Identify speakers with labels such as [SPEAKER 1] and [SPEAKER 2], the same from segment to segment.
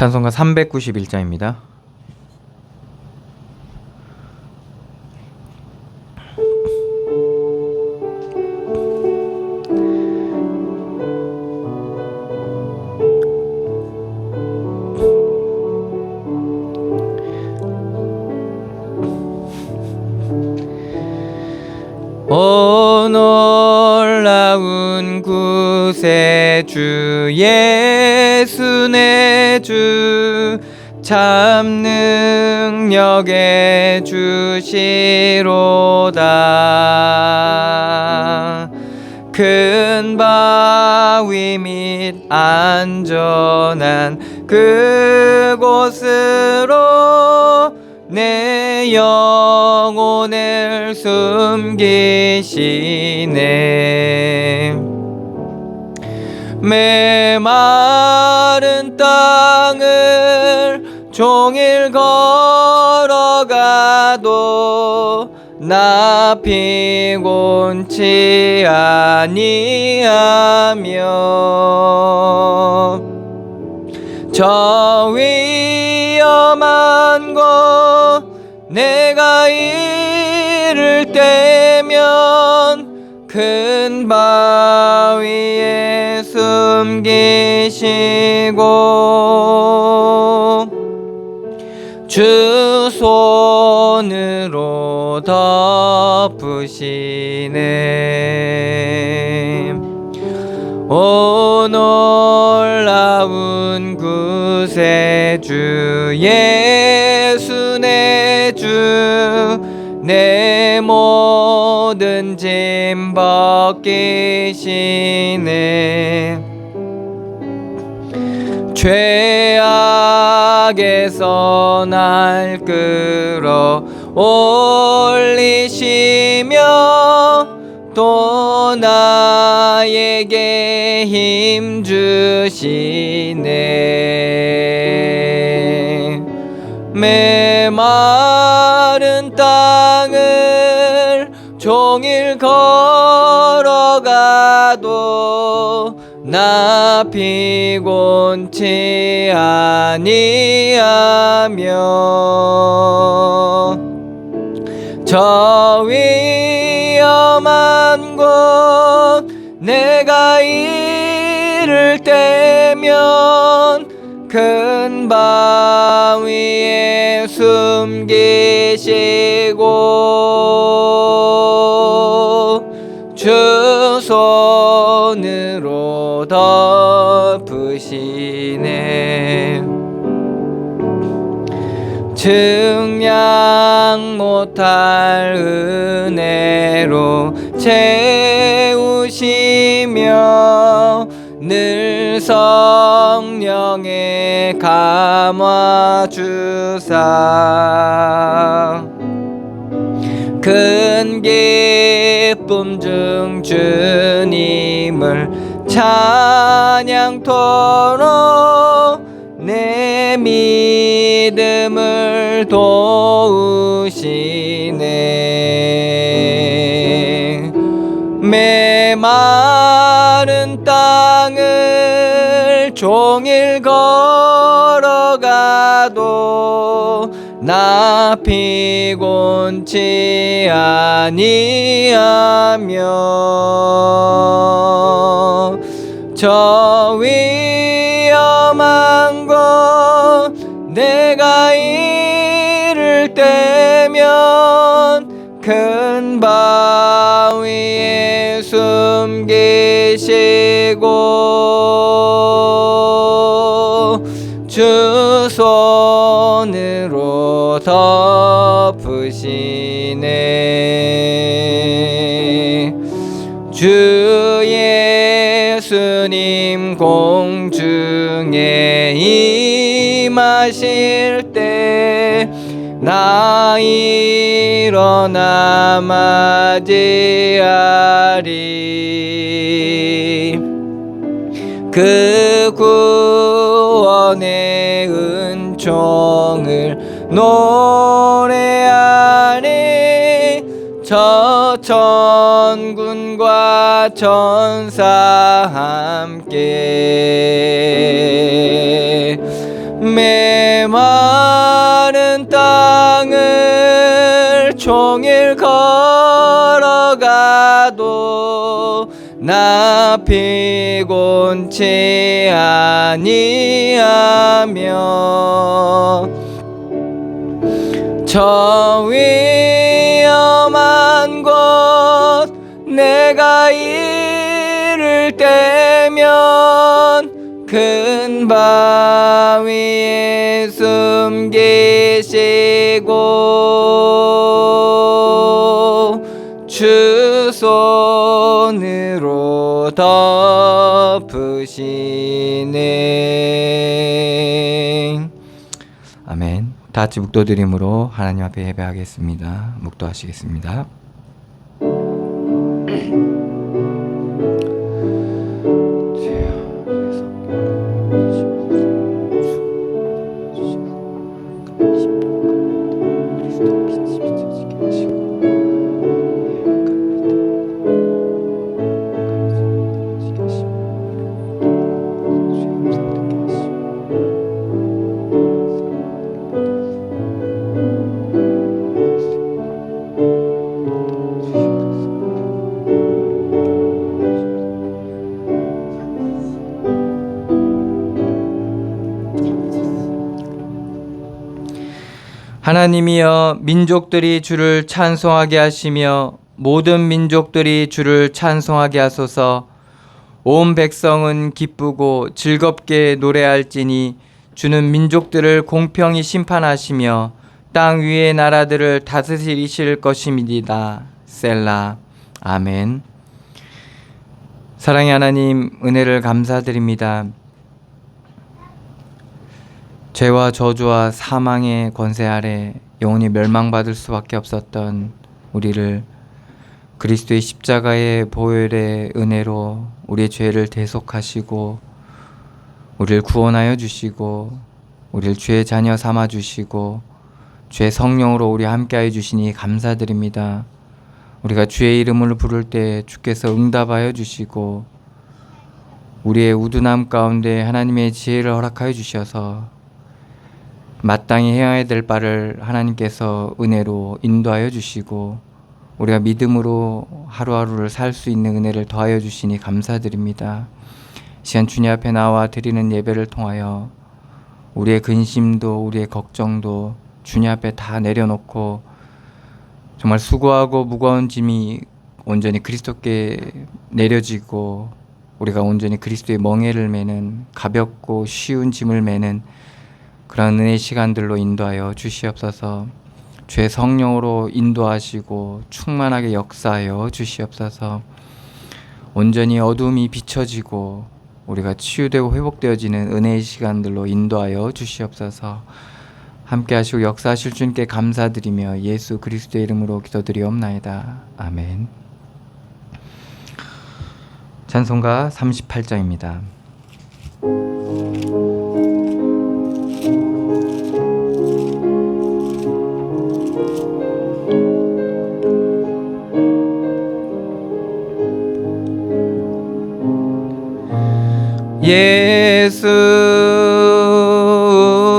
[SPEAKER 1] 찬송가 391장입니다. 오 놀라운 구세주 예수 내 주 참 능력의 주시로다. 큰 바위 및 안전한 그곳으로 내 영혼을 숨기시네. 메마른 땅을 종일 걸어가도 나 피곤치 아니하며 저 위험한 곳 내가 이를 때면 큰 바위에 숨기시고 주 손으로 덮으시네. 오 놀라운 구세주 예수 내 주 내 모든 짐 벗기시네. 죄악에서 날 끌어 올리시며 또 나에게 힘 주시네. 메마른 땅을 종일 걸어가도 나 피곤치 아니하며 저 위험한 곳 내가 이를 때면 큰 바위에 숨기시고 주 손으로 덮으시네. 증량 못할 은혜로 채우시며 늘 성령에 감화주사 큰 기쁨 중 주님을 찬양토록 내 믿음을 도우시네. 메마른 땅을 종일 걸어가도 나 피곤치 아니하며 저 위험한 곳 내가 이를 때면 큰 바위에 숨기시고 주 손으로 덮으시네. 주 예수님 공중에 임하실 때 나 일어나 맞이하리. 그 구원의 은총을 노래하리. 저 천군과 천사 함께 메마른 땅을 종일 걸어가도 나 피곤치 아니하며 저 위험한 곳 내가 이를 때면 큰 바위에 숨기시고 주 손으로 덮으시네. 아멘. 다 같이 묵도드림으로 하나님 앞에 예배하겠습니다. 묵도하시겠습니다. 하나님이여, 민족들이 주를 찬송하게 하시며 모든 민족들이 주를 찬송하게 하소서. 온 백성은 기쁘고 즐겁게 노래할지니 주는 민족들을 공평히 심판하시며 땅 위의 나라들을 다스리실 것임이니이다. 셀라. 아멘. 사랑의 하나님, 은혜를 감사드립니다. 죄와 저주와 사망의 권세 아래 영원히 멸망받을 수밖에 없었던 우리를 그리스도의 십자가의 보혈의 은혜로 우리의 죄를 대속하시고 우리를 구원하여 주시고 우리를 주의 자녀 삼아 주시고 주의 성령으로 우리 함께하여 주시니 감사드립니다. 우리가 주의 이름을 부를 때 주께서 응답하여 주시고 우리의 우둔함 가운데 하나님의 지혜를 허락하여 주셔서 마땅히 해야 될 바를 하나님께서 은혜로 인도하여 주시고 우리가 믿음으로 하루하루를 살 수 있는 은혜를 더하여 주시니 감사드립니다. 시간 주님 앞에 나와 드리는 예배를 통하여 우리의 근심도 우리의 걱정도 주님 앞에 다 내려놓고 정말 수고하고 무거운 짐이 온전히 그리스도께 내려지고 우리가 온전히 그리스도의 멍에를 매는 가볍고 쉬운 짐을 매는 그런 은혜의 시간들로 인도하여 주시옵소서. 주의 성령으로 인도하시고 충만하게 역사하여 주시옵소서. 온전히 어둠이 비춰지고 우리가 치유되고 회복되어지는 은혜의 시간들로 인도하여 주시옵소서. 함께 하시고 역사하실 주님께 감사드리며 예수 그리스도의 이름으로 기도드리옵나이다. 아멘. 찬송가 38장입니다. 예수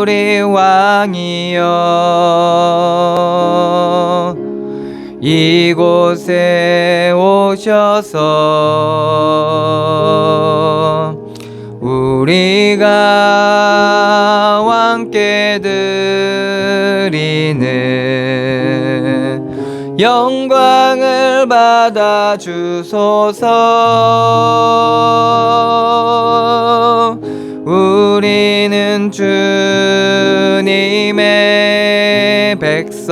[SPEAKER 1] 우리 왕이여 이곳에 오셔서 우리가 왕께 드리는 영광을 받아 주소서. 우리는 주님의 백성,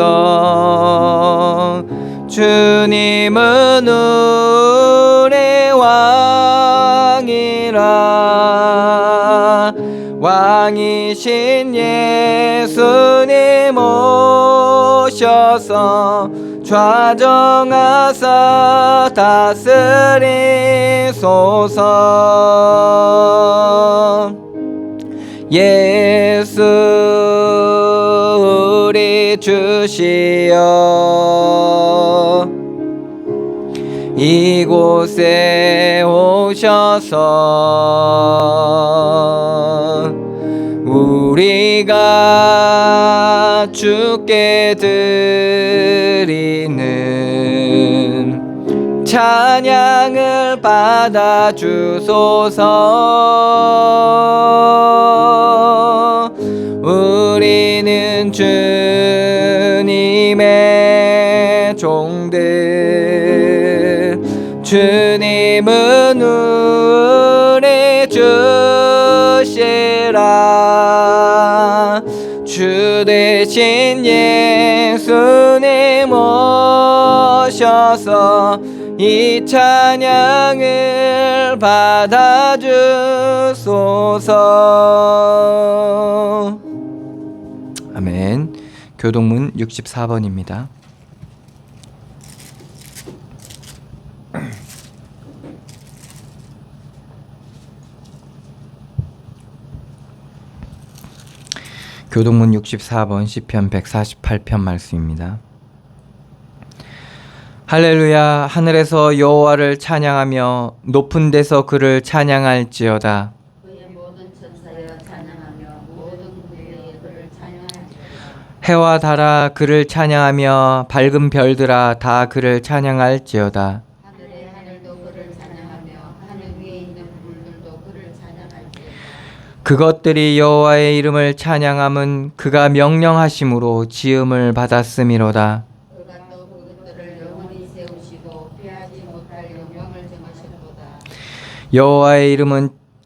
[SPEAKER 1] 주님은 우리 왕이라. 왕이신 예수님 오셔서 좌정하사 다스리소서. 예수 우리 주시여 이곳에 오셔서 우리 주께 드리는 찬양을 받아주소서. 우리는 주님의 종들, 주님은 우리 주시라. 주 대신 예수님 오셔서 이 찬양을 받아주소서. 아멘. 교동문 64번입니다. 교동문 64번 시편 148편 말씀입니다. 할렐루야. 하늘에서 여호와를 찬양하며 높은 데서 그를 찬양할지어다.
[SPEAKER 2] 그의 모든 천사여 찬양하며 모든 군대여 그를 찬양할지어다.
[SPEAKER 1] 해와 달아 그를 찬양하며 밝은 별들아 다 그를 찬양할지어다.
[SPEAKER 2] 하늘의 하늘도 그를 찬양하며 하늘 위에 있는 불들도 그를 찬양할지어다.
[SPEAKER 1] 그것들이 여호와의 이름을 찬양함은 그가 명령하심으로 지음을 받았음이로다.
[SPEAKER 2] 그가 또 그것들을 영원히 세우시고 피하지 못할 영광을 정하셨도다.
[SPEAKER 1] 여호와의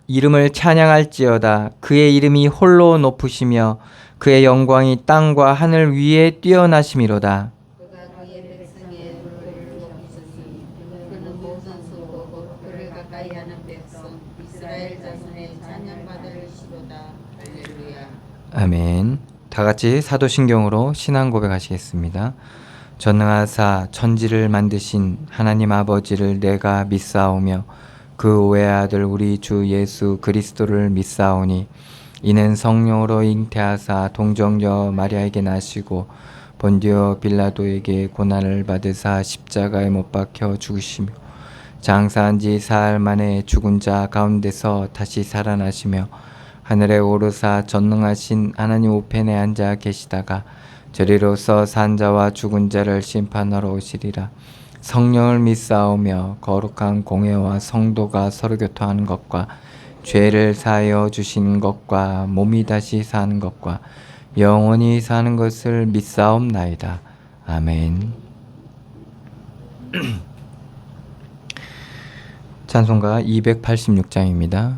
[SPEAKER 1] 이름을 찬양할지어다. 그의 이름이 홀로 높으시며 그의 영광이 땅과 하늘 위에 뛰어나심이로다.
[SPEAKER 2] 그가 그의 백성의 불을 높이셨으니 그는 모든 수고 그를 가까이 하는 백성 이스라엘 자손의 찬양받을 시로다. 할렐루야.
[SPEAKER 1] 아멘. 다 같이 사도신경으로 신앙 고백하시겠습니다. 전능하사 천지를 만드신 하나님 아버지를 내가 믿사오며 그 외아들 우리 주 예수 그리스도를 믿사오니 이는 성령으로 잉태하사 동정녀 마리아에게 나시고 본디오 빌라도에게 고난을 받으사 십자가에 못 박혀 죽으시며 장사한 지 사흘 만에 죽은 자 가운데서 다시 살아나시며 하늘에 오르사 전능하신 하나님 우편에 앉아 계시다가 저리로서 산 자와 죽은 자를 심판하러 오시리라. 성령을 믿사오며 거룩한 공회와 성도가 서로 교통하는 것과 죄를 사하여 주신 것과 몸이 다시 사는 것과 영원히 사는 것을 믿사옵나이다. 아멘. 찬송가 286장입니다.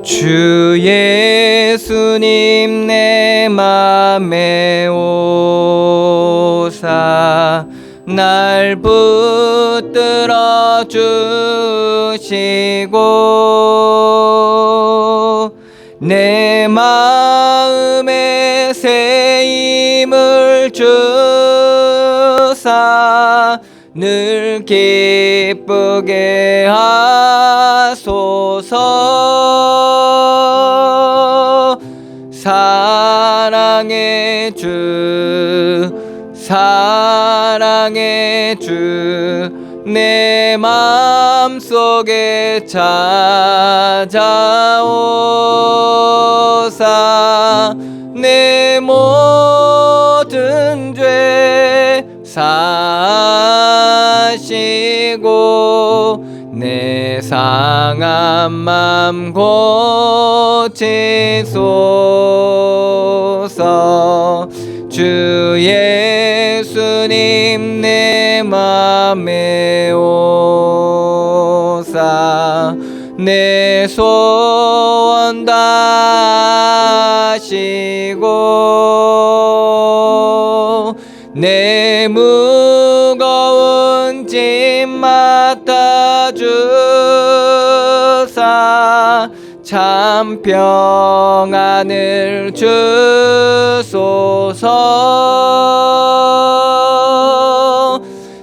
[SPEAKER 1] 주 예수님 내 맘에 오사 날 붙들어 주시고 내 마음에 새 힘을 주사 늘 기쁘게 하소서. 사랑의 주 사랑의 주 내 맘속에 찾아오사 내 모든 죄 사시고 내 상한 맘 고치소서. 주 예수님 내 맘에 오사 내 소원 다하시고 내 무거운 짐 맡아주사 참 평안을 주소서.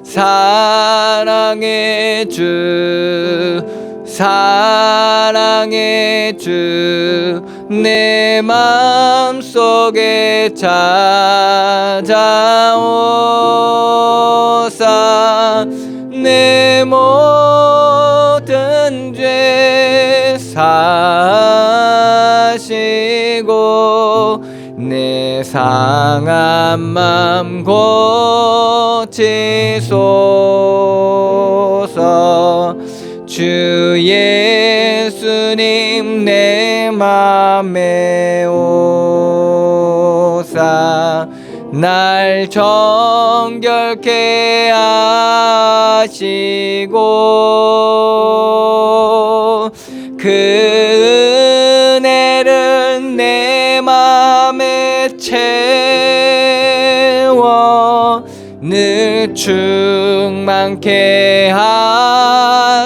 [SPEAKER 1] 사랑의 주 사랑의 주 내 맘속에 찾아오사 내 모든 죄 사시고 내 상한 맘 고치소서. 주 예수님 내 맘에 오사 날 정결케 하시고 그 은혜를 내 맘에 채워 늘 충만케 하소서.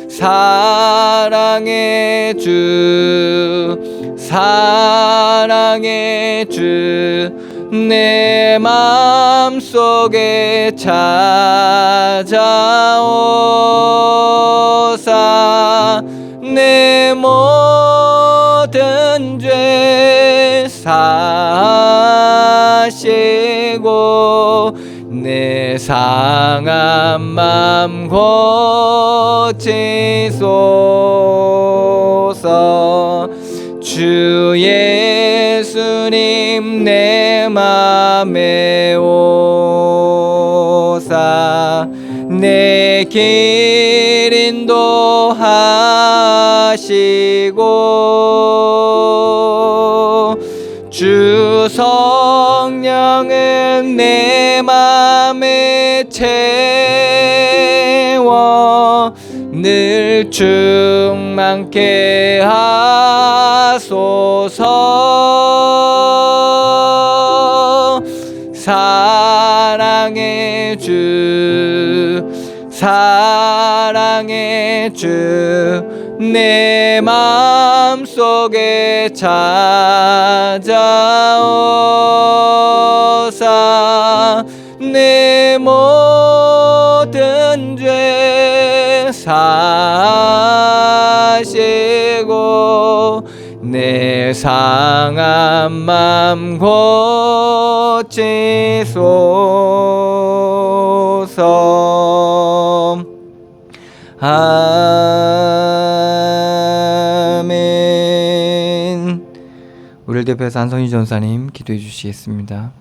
[SPEAKER 1] 사랑의 주 사랑의 주 내 맘속에 찾아오사 내 모든 죄 사시고 내 상한 맘 고치소서. 주 예수님 내 맘에 오사 내 길 인도하시고 주 성령은 내 맘에 채워 늘 충만케 하소서. 사랑의 주 사랑의 주 내 맘속에 찾아오사 내 모든 죄 사시고 내 상한 맘 고치소서. 아멘. 우리를 대표해서 안성희 전사님 기도해 주시겠습니다.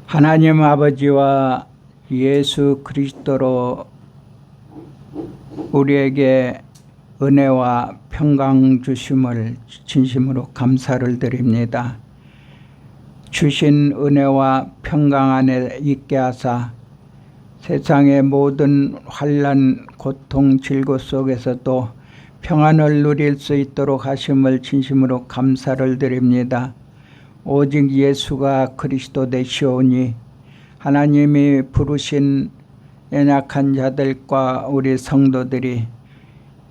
[SPEAKER 3] 하나님 아버지와 예수 그리스도로 우리에게 은혜와 평강 주심을 진심으로 감사를 드립니다. 주신 은혜와 평강 안에 있게 하사 세상의 모든 환난, 고통, 질고 속에서도 평안을 누릴 수 있도록 하심을 진심으로 감사를 드립니다. 오직 예수가 그리스도 되시오니 하나님이 부르신 연약한 자들과 우리 성도들이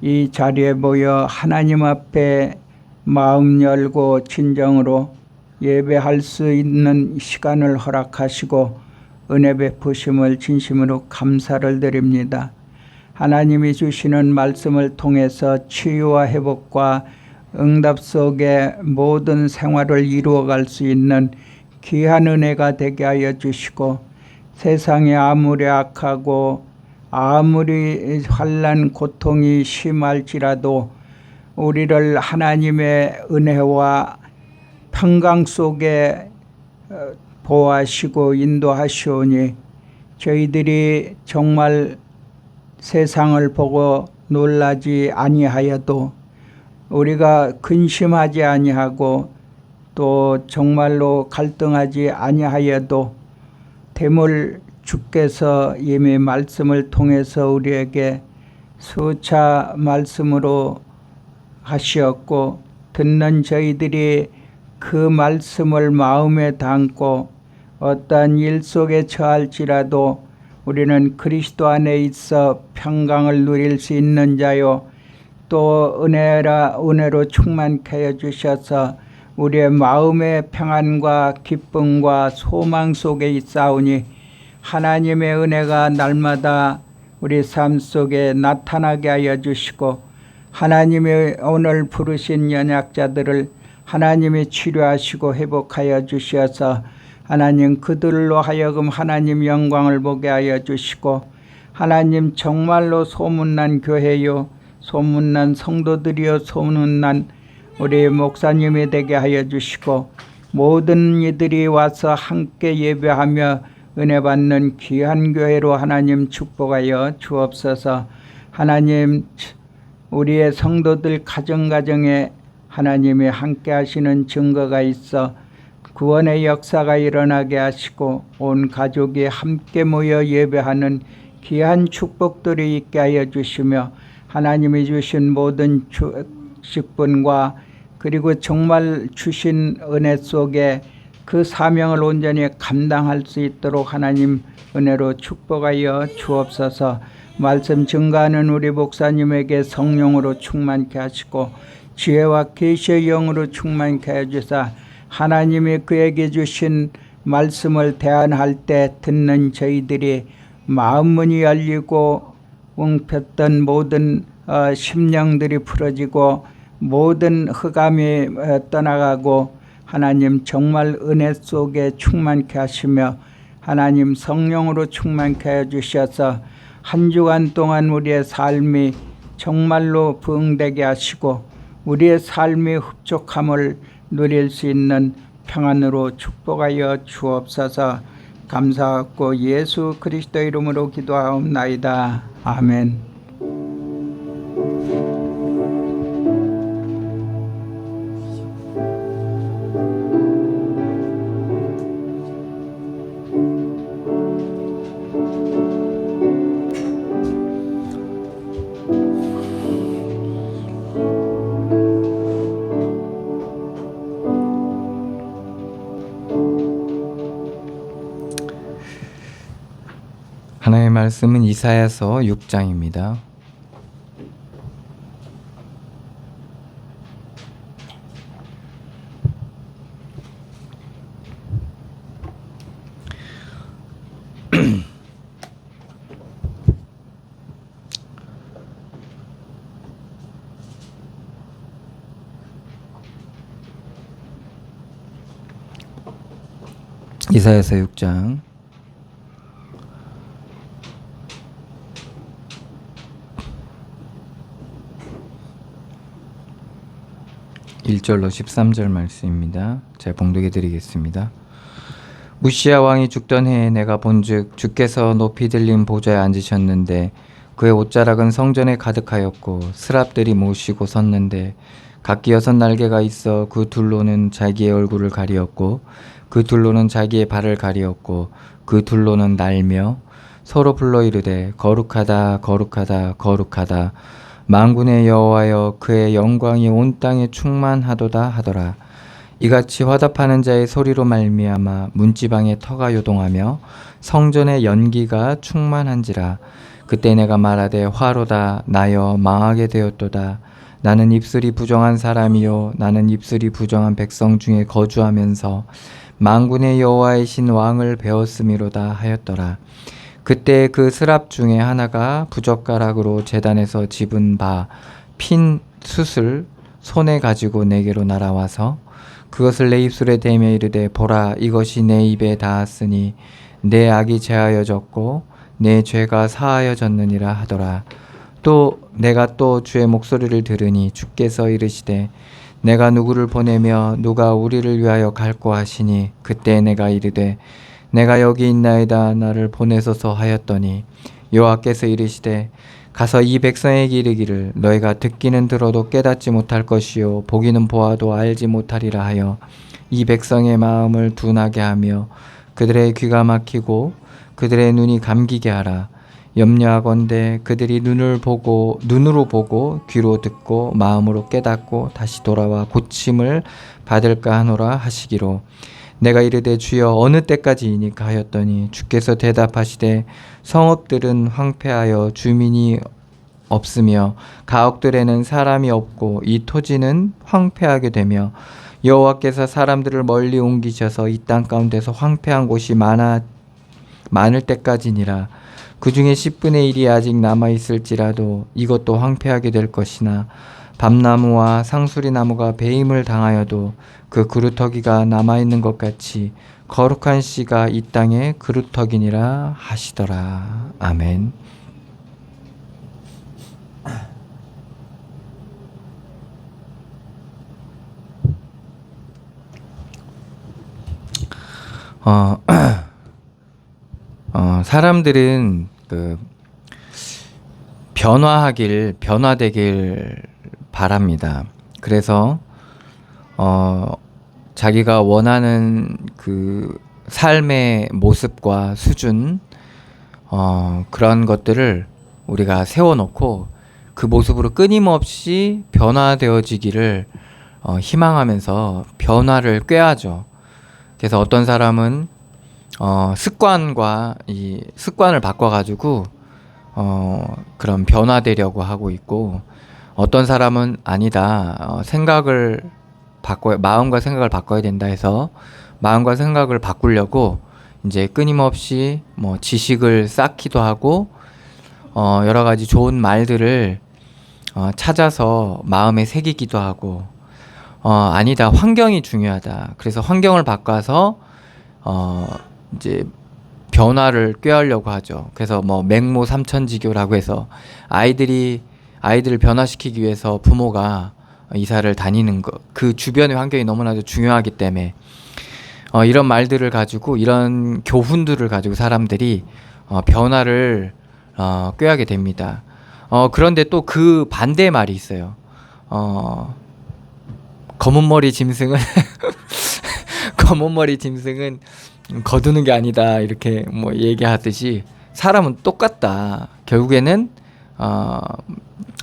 [SPEAKER 3] 이 자리에 모여 하나님 앞에 마음 열고 진정으로 예배할 수 있는 시간을 허락하시고 은혜 베푸심을 진심으로 감사를 드립니다. 하나님이 주시는 말씀을 통해서 치유와 회복과 응답 속에 모든 생활을 이루어갈 수 있는 귀한 은혜가 되게 하여 주시고 세상이 아무리 악하고 아무리 환난 고통이 심할지라도 우리를 하나님의 은혜와 평강 속에 보호하시고 인도하시오니 저희들이 정말 세상을 보고 놀라지 아니하여도 우리가 근심하지 아니하고 또 정말로 갈등하지 아니하여도 되물 주께서 이미 말씀을 통해서 우리에게 수차 말씀으로 하시었고 듣는 저희들이 그 말씀을 마음에 담고 어떠한 일 속에 처할지라도 우리는 그리스도 안에 있어 평강을 누릴 수 있는 자요 또 은혜로 충만케 하여 주셔서 우리의 마음의 평안과 기쁨과 소망 속에 있사오니 하나님의 은혜가 날마다 우리 삶 속에 나타나게 하여 주시고 하나님의 오늘 부르신 연약자들을 하나님이 치료하시고 회복하여 주셔서 하나님 그들로 하여금 하나님 영광을 보게 하여 주시고 하나님 정말로 소문난 교회요 소문난 성도들이요 소문난 우리 목사님이 되게 하여 주시고 모든 이들이 와서 함께 예배하며 은혜 받는 귀한 교회로 하나님 축복하여 주옵소서. 하나님 우리의 성도들 가정가정에 하나님이 함께 하시는 증거가 있어 구원의 역사가 일어나게 하시고 온 가족이 함께 모여 예배하는 귀한 축복들이 있게 하여 주시며 하나님이 주신 모든 직분과 그리고 정말 주신 은혜 속에 그 사명을 온전히 감당할 수 있도록 하나님 은혜로 축복하여 주옵소서. 말씀 증거하는 우리 목사님에게 성령으로 충만케 하시고 지혜와 계시의 영으로 충만케 해주사 하나님이 그에게 주신 말씀을 대안할 때 듣는 저희들이 마음문이 열리고 웅폈던 모든 심령들이 풀어지고 모든 흑암이 떠나가고 하나님 정말 은혜 속에 충만케 하시며 하나님 성령으로 충만케 해주셔서 한 주간 동안 우리의 삶이 정말로 부응되게 하시고 우리의 삶이 흡족함을 누릴 수 있는 평안으로 축복하여 주옵소서. 감사하고 예수 그리스도 이름으로 기도하옵나이다. 아멘.
[SPEAKER 1] 하나님의 말씀은 이사야서 6장입니다. 이사야서 6장 1절로 13절 말씀입니다. 제가 봉독해 드리겠습니다. 우시야 왕이 죽던 해에 내가 본즉 주께서 높이 들린 보좌에 앉으셨는데 그의 옷자락은 성전에 가득하였고 스랍들이 모시고 섰는데 각기 6날개가 있어 그 둘로는 자기의 얼굴을 가리었고 그 둘로는 자기의 발을 가리었고 그 둘로는 날며 서로 불러 이르되 거룩하다 거룩하다 거룩하다 만군의 여호와여 그의 영광이 온 땅에 충만하도다 하더라. 이같이 화답하는 자의 소리로 말미암아 문지방의 터가 요동하며 성전의 연기가 충만한지라. 그때 내가 말하되 화로다 나여 망하게 되었도다. 나는 입술이 부정한 사람이요 나는 입술이 부정한 백성 중에 거주하면서 만군의 여호와이신 왕을 배웠음이로다 하였더라. 그때 그 스랍 중에 하나가 부젓가락으로 제단에서 집은 바 핀 숯을 손에 가지고 내게로 날아와서 그것을 내 입술에 대며 이르되 보라 이것이 내 입에 닿았으니 내 악이 제하여졌고 내 죄가 사하여졌느니라 하더라. 또 내가 또 주의 목소리를 들으니 주께서 이르시되 내가 누구를 보내며 누가 우리를 위하여 갈고 하시니 그때 내가 이르되 내가 여기 있나이다 나를 보내소서 하였더니 여호와께서 이르시되 가서 이 백성에게 이르기를 너희가 듣기는 들어도 깨닫지 못할 것이요 보기는 보아도 알지 못하리라 하여 이 백성의 마음을 둔하게 하며 그들의 귀가 막히고 그들의 눈이 감기게 하라. 염려하건대 그들이 눈으로 보고 귀로 듣고 마음으로 깨닫고 다시 돌아와 고침을 받을까 하노라 하시기로 내가 이르되 주여 어느 때까지이니까 하였더니 주께서 대답하시되 성읍들은 황폐하여 주민이 없으며 가옥들에는 사람이 없고 이 토지는 황폐하게 되며 여호와께서 사람들을 멀리 옮기셔서 이 땅 가운데서 황폐한 곳이 많을 때까지니라. 그 중에 10분의 1이 아직 남아있을지라도 이것도 황폐하게 될 것이나 밤나무와 상수리나무가 배임을 당하여도 그 그루터기가 남아있는 것 같이 거룩한 씨가 이 땅의 그루터기니라 하시더라. 아멘. 사람들은 변화되길 바랍니다. 그래서 자기가 원하는 그 삶의 모습과 수준, 그런 것들을 우리가 세워놓고 그 모습으로 끊임없이 변화되어지기를 희망하면서 변화를 꾀하죠. 그래서 어떤 사람은 습관을 바꿔가지고 그런 변화되려고 하고 있고, 어떤 사람은 아니다, 마음과 생각을 바꿔야 된다 해서 마음과 생각을 바꾸려고 이제 끊임없이 지식을 쌓기도 하고 여러 가지 좋은 말들을 찾아서 마음에 새기기도 하고, 아니다, 환경이 중요하다, 그래서 환경을 바꿔서 이제 변화를 꾀하려고 하죠. 그래서 맹모 삼천지교라고 해서 아이들을 변화시키기 위해서 부모가 이사를 다니는 것, 그 주변의 환경이 너무나도 중요하기 때문에 이런 말들을 가지고, 이런 교훈들을 가지고 사람들이 변화를 꾀하게 됩니다. 그런데 또 그 반대의 말이 있어요. 검은 머리 짐승은 거두는 게 아니다, 이렇게 얘기하듯이 사람은 똑같다. 결국에는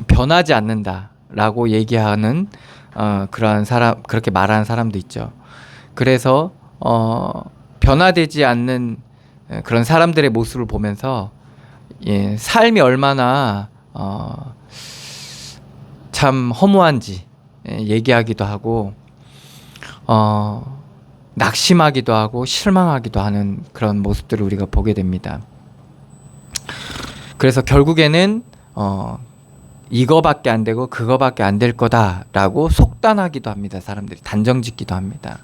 [SPEAKER 1] 변하지 않는다라고 얘기하는 그렇게 말하는 사람도 있죠. 그래서 변화되지 않는 그런 사람들의 모습을 보면서 삶이 얼마나 참 허무한지 얘기하기도 하고, 낙심하기도 하고 실망하기도 하는 그런 모습들을 우리가 보게 됩니다. 그래서 결국에는 이거밖에 안 되고 그거밖에 안 될 거다라고 속단하기도 합니다. 사람들이 단정짓기도 합니다.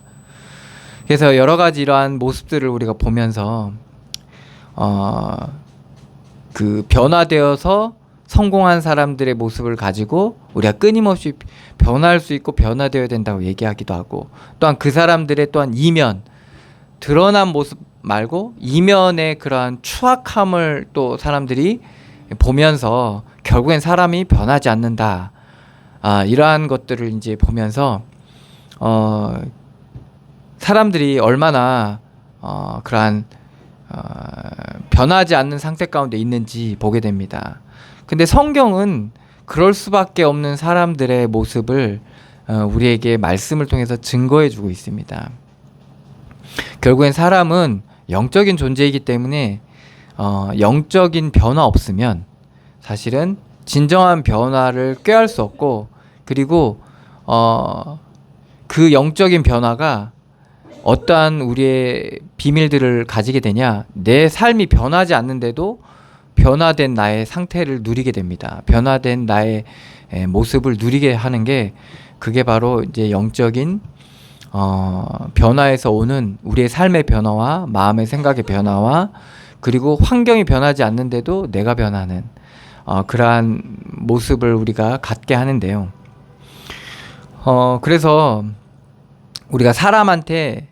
[SPEAKER 1] 그래서 여러 가지 이러한 모습들을 우리가 보면서 그 변화되어서 성공한 사람들의 모습을 가지고 우리가 끊임없이 변화할 수 있고 변화되어야 된다고 얘기하기도 하고, 또한 그 사람들의 또한 이면, 드러난 모습 말고 이면의 그러한 추악함을 또 사람들이 보면서 결국엔 사람이 변하지 않는다, 이러한 것들을 이제 보면서 사람들이 얼마나 그러한 변하지 않는 상태 가운데 있는지 보게 됩니다. 근데 성경은 그럴 수밖에 없는 사람들의 모습을 우리에게 말씀을 통해서 증거해 주고 있습니다. 결국엔 사람은 영적인 존재이기 때문에 영적인 변화 없으면 사실은 진정한 변화를 꾀할 수 없고, 그리고 그 영적인 변화가 어떠한 우리의 비밀들을 가지게 되냐, 내 삶이 변하지 않는데도 변화된 나의 상태를 누리게 됩니다. 변화된 나의 모습을 누리게 하는 게, 그게 바로 이제 영적인 변화에서 오는 우리의 삶의 변화와 마음의 생각의 변화와, 그리고 환경이 변하지 않는데도 내가 변하는 그러한 모습을 우리가 갖게 하는데요. 그래서 우리가 사람한테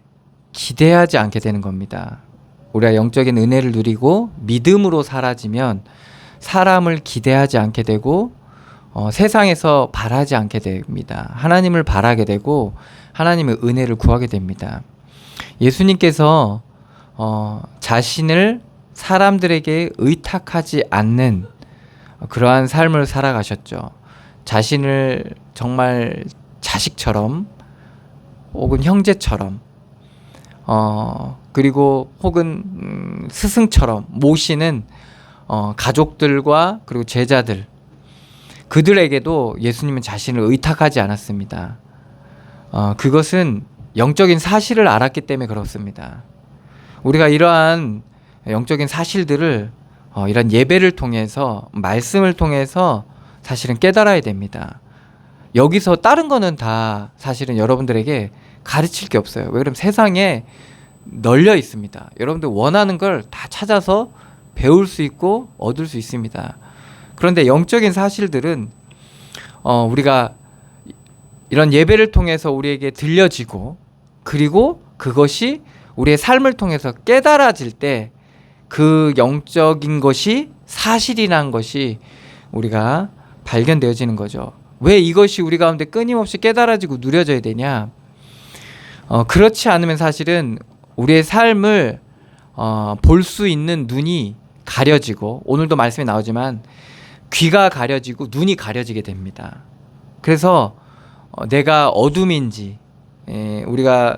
[SPEAKER 1] 기대하지 않게 되는 겁니다. 우리가 영적인 은혜를 누리고 믿음으로 사라지면 사람을 기대하지 않게 되고 세상에서 바라지 않게 됩니다. 하나님을 바라게 되고 하나님의 은혜를 구하게 됩니다. 예수님께서 자신을 사람들에게 의탁하지 않는 그러한 삶을 살아가셨죠. 자신을 정말 자식처럼 혹은 형제처럼 그리고 혹은 스승처럼 모시는 가족들과 그리고 제자들, 그들에게도 예수님은 자신을 의탁하지 않았습니다. 그것은 영적인 사실을 알았기 때문에 그렇습니다. 우리가 이러한 영적인 사실들을 이런 예배를 통해서, 말씀을 통해서 사실은 깨달아야 됩니다. 여기서 다른 거는 다 사실은 여러분들에게 가르칠 게 없어요. 왜 그러면 세상에 널려 있습니다. 여러분들 원하는 걸 다 찾아서 배울 수 있고 얻을 수 있습니다. 그런데 영적인 사실들은 우리가 이런 예배를 통해서 우리에게 들려지고, 그리고 그것이 우리의 삶을 통해서 깨달아질 때 그 영적인 것이 사실이란 것이 우리가 발견되어지는 거죠. 왜 이것이 우리 가운데 끊임없이 깨달아지고 누려져야 되냐? 그렇지 않으면 사실은 우리의 삶을 볼 수 있는 눈이 가려지고, 오늘도 말씀이 나오지만 귀가 가려지고 눈이 가려지게 됩니다. 그래서 내가 어둠인지, 우리가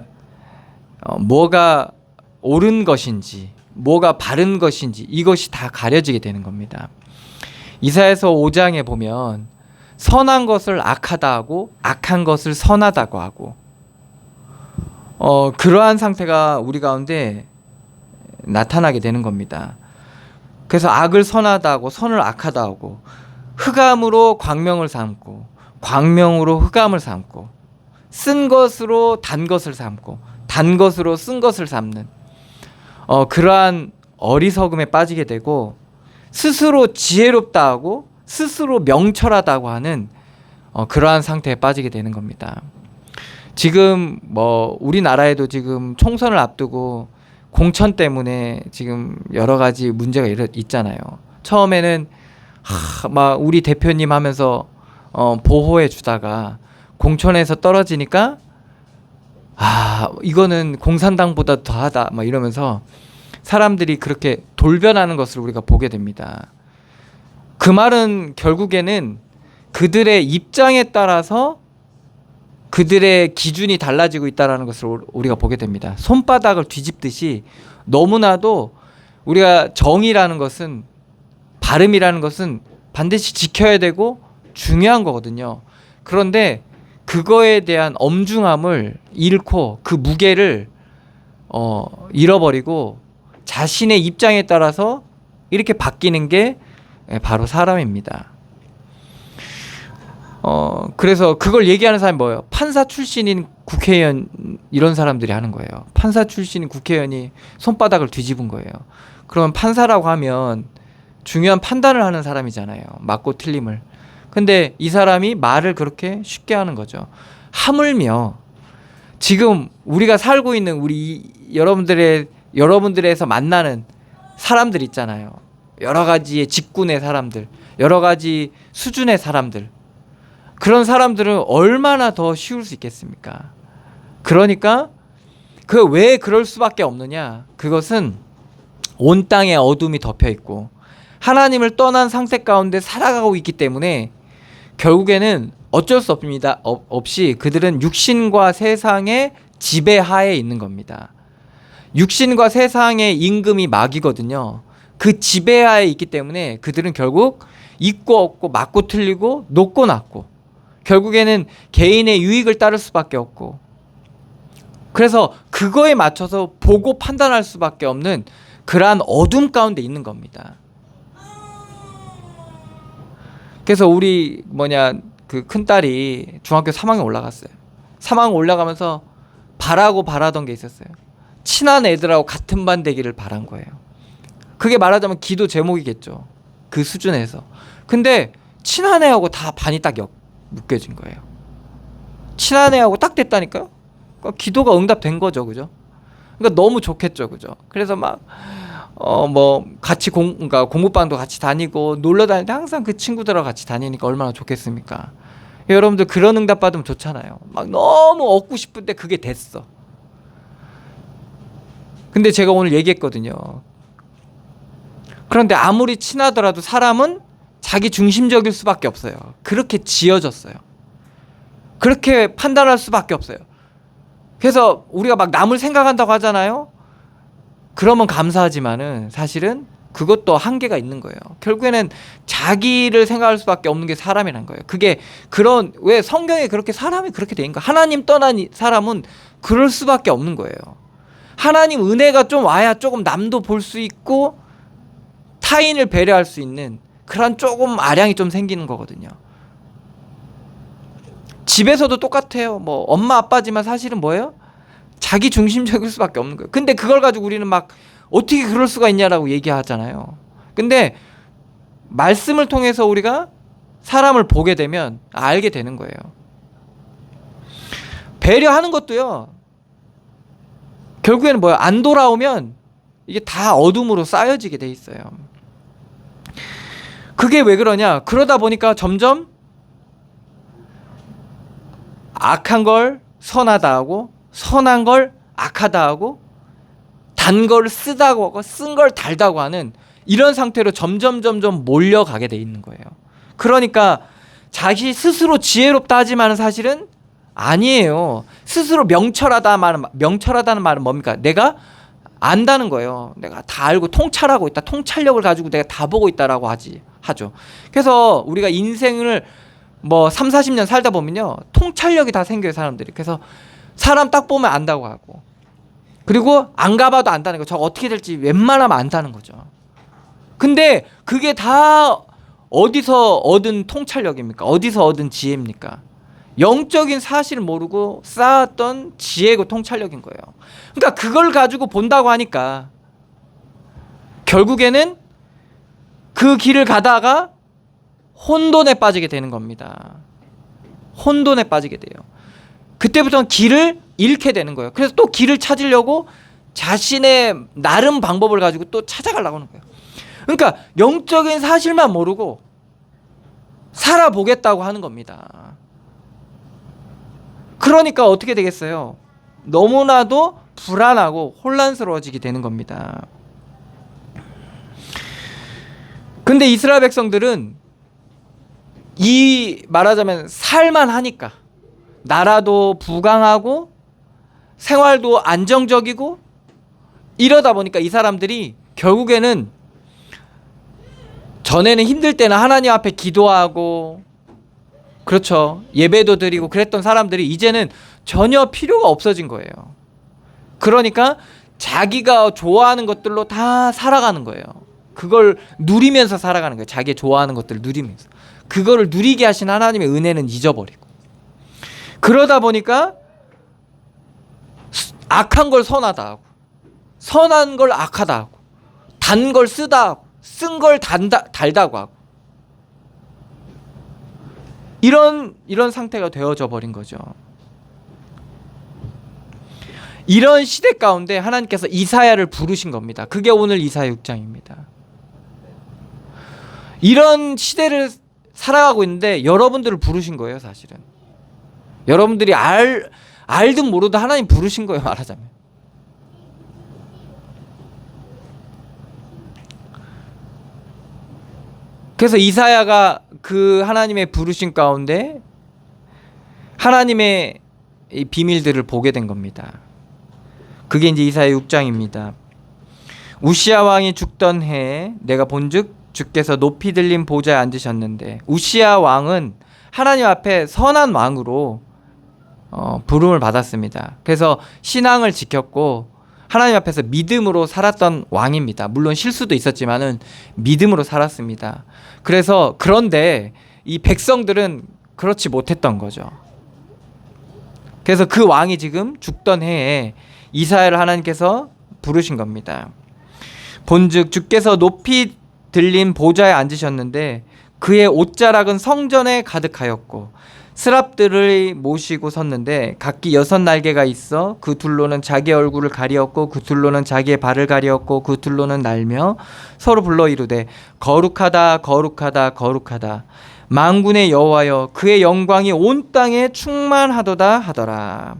[SPEAKER 1] 뭐가 옳은 것인지, 뭐가 바른 것인지, 이것이 다 가려지게 되는 겁니다. 이사야서 5장에 보면 선한 것을 악하다 하고 악한 것을 선하다고 하고, 그러한 상태가 우리 가운데 나타나게 되는 겁니다. 그래서 악을 선하다 하고 선을 악하다 하고, 흑암으로 광명을 삼고 광명으로 흑암을 삼고, 쓴 것으로 단 것을 삼고 단 것으로 쓴 것을 삼는 그러한 어리석음에 빠지게 되고, 스스로 지혜롭다 하고 스스로 명철하다고 하는 그러한 상태에 빠지게 되는 겁니다. 지금 우리나라에도 지금 총선을 앞두고 공천 때문에 지금 여러 가지 문제가 있잖아요. 처음에는 막 우리 대표님 하면서 보호해 주다가 공천에서 떨어지니까 이거는 공산당보다 더하다 막 이러면서 사람들이 그렇게 돌변하는 것을 우리가 보게 됩니다. 그 말은 결국에는 그들의 입장에 따라서 그들의 기준이 달라지고 있다는 것을 우리가 보게 됩니다. 손바닥을 뒤집듯이 너무나도 우리가 정의라는 것은, 바름이라는 것은 반드시 지켜야 되고 중요한 거거든요. 그런데 그거에 대한 엄중함을 잃고 그 무게를 잃어버리고 자신의 입장에 따라서 이렇게 바뀌는 게 바로 사람입니다. 그래서 그걸 얘기하는 사람이 뭐예요? 판사 출신인 국회의원, 이런 사람들이 하는 거예요. 판사 출신인 국회의원이 손바닥을 뒤집은 거예요. 그러면 판사라고 하면 중요한 판단을 하는 사람이잖아요. 맞고 틀림을. 근데 이 사람이 말을 그렇게 쉽게 하는 거죠. 하물며 지금 우리가 살고 있는 우리 여러분들에서 만나는 사람들 있잖아요. 여러 가지의 직군의 사람들, 여러 가지 수준의 사람들. 그런 사람들은 얼마나 더 쉬울 수 있겠습니까? 그러니까 왜 그럴 수밖에 없느냐? 그것은 온 땅에 어둠이 덮여 있고 하나님을 떠난 상태 가운데 살아가고 있기 때문에 결국에는 어쩔 수 없이 그들은 육신과 세상의 지배하에 있는 겁니다. 육신과 세상의 임금이 마귀거든요. 그 지배하에 있기 때문에 그들은 결국 있고 없고 맞고 틀리고 높고 낮고, 결국에는 개인의 유익을 따를 수밖에 없고, 그래서 그거에 맞춰서 보고 판단할 수밖에 없는 그러한 어둠 가운데 있는 겁니다. 그래서 우리 그 큰딸이 중학교 3학년 올라갔어요. 3학년 올라가면서 바라던 게 있었어요. 친한 애들하고 같은 반 되기를 바란 거예요. 그게 말하자면 기도 제목이겠죠. 그 수준에서. 근데 친한 애하고 다 반이 딱 묶여진 거예요. 친한 애하고 딱 됐다니까요. 그러니까 기도가 응답된 거죠, 그죠? 그러니까 너무 좋겠죠, 그죠? 그래서 막 같이 그러니까 공부방도 같이 다니고 놀러 다닐 때 항상 그 친구들하고 같이 다니니까 얼마나 좋겠습니까? 여러분들 그런 응답 받으면 좋잖아요. 막 너무 얻고 싶은데 그게 됐어. 근데 제가 오늘 얘기했거든요. 그런데 아무리 친하더라도 사람은 자기 중심적일 수밖에 없어요. 그렇게 지어졌어요. 그렇게 판단할 수밖에 없어요. 그래서 우리가 막 남을 생각한다고 하잖아요. 그러면 감사하지만은 사실은 그것도 한계가 있는 거예요. 결국에는 자기를 생각할 수밖에 없는 게 사람이란 거예요. 그게 그런 왜 성경에 그렇게 사람이 그렇게 돼 있는 거야. 하나님 떠난 사람은 그럴 수밖에 없는 거예요. 하나님 은혜가 좀 와야 조금 남도 볼 수 있고 타인을 배려할 수 있는 그런 조금 아량이 좀 생기는 거거든요. 집에서도 똑같아요. 뭐 엄마 아빠지만 사실은 뭐예요? 자기 중심적일 수밖에 없는 거예요. 근데 그걸 가지고 우리는 막 어떻게 그럴 수가 있냐라고 얘기하잖아요. 근데 말씀을 통해서 우리가 사람을 보게 되면 알게 되는 거예요. 배려하는 것도요. 결국에는 뭐야? 안 돌아오면 이게 다 어둠으로 쌓여지게 돼 있어요. 그게 왜 그러냐? 그러다 보니까 점점 악한 걸 선하다 하고 선한 걸 악하다 하고 단 걸 쓰다고 하고 쓴 걸 달다고 하는 이런 상태로 점점 몰려가게 돼 있는 거예요. 그러니까 자기 스스로 지혜롭다 하지만 사실은 아니에요. 스스로 명철하다는 말은 뭡니까? 내가 안다는 거예요. 내가 다 알고 통찰하고 있다. 통찰력을 가지고 내가 다 보고 있다라고 하죠. 그래서 우리가 인생을 뭐 3, 40년 살다 보면요. 통찰력이 다 생겨요, 사람들이. 그래서 사람 딱 보면 안다고 하고. 그리고 안 가봐도 안다는 거. 저거 어떻게 될지 웬만하면 안다는 거죠. 근데 그게 다 어디서 얻은 통찰력입니까? 어디서 얻은 지혜입니까? 영적인 사실을 모르고 쌓았던 지혜고 통찰력인 거예요. 그러니까 그걸 가지고 본다고 하니까 결국에는 그 길을 가다가 혼돈에 빠지게 되는 겁니다. 혼돈에 빠지게 돼요. 그때부터는 길을 잃게 되는 거예요. 그래서 또 길을 찾으려고 자신의 나름 방법을 가지고 또 찾아가려고 하는 거예요. 그러니까 영적인 사실만 모르고 살아보겠다고 하는 겁니다. 그러니까 어떻게 되겠어요? 너무나도 불안하고 혼란스러워지게 되는 겁니다. 근데 이스라엘 백성들은 이 말하자면 살만하니까 나라도 부강하고 생활도 안정적이고 이러다 보니까 이 사람들이 결국에는 전에는 힘들 때는 하나님 앞에 기도하고 그렇죠. 예배도 드리고 그랬던 사람들이 이제는 전혀 필요가 없어진 거예요. 그러니까 자기가 좋아하는 것들로 다 살아가는 거예요. 그걸 누리면서 살아가는 거예요. 자기 좋아하는 것들을 누리면서. 그거를 누리게 하신 하나님의 은혜는 잊어버리고. 그러다 보니까 악한 걸 선하다 하고 선한 걸 악하다 하고 단 걸 쓰다 하고 쓴 걸 달다고 하고 이런 상태가 되어져 버린 거죠. 이런 시대 가운데 하나님께서 이사야를 부르신 겁니다. 그게 오늘 이사야 6장입니다. 이런 시대를 살아가고 있는데 여러분들을 부르신 거예요, 사실은. 여러분들이 알든 모르든 하나님 부르신 거예요, 말하자면. 그래서 이사야가 그 하나님의 부르심 가운데 하나님의 이 비밀들을 보게 된 겁니다. 그게 이제 이사야 6장입니다. 우시야 왕이 죽던 해에 내가 본즉 주께서 높이 들린 보좌에 앉으셨는데 우시야 왕은 하나님 앞에 선한 왕으로 부름을 받았습니다. 그래서 신앙을 지켰고 하나님 앞에서 믿음으로 살았던 왕입니다. 물론 실수도 있었지만은 믿음으로 살았습니다. 그래서 그런데 이 백성들은 그렇지 못했던 거죠. 그래서 그 왕이 지금 죽던 해에 이사야를 하나님께서 부르신 겁니다. 본즉 주께서 높이 들린 보좌에 앉으셨는데 그의 옷자락은 성전에 가득하였고 스랍들을 모시고 섰는데 각기 6날개가 있어 그 둘로는 자기 얼굴을 가리었고 그 둘로는 자기의 발을 가리었고 그 둘로는 날며 서로 불러 이르되 거룩하다 거룩하다 거룩하다 만군의 여호와여 그의 영광이 온 땅에 충만하도다 하더라.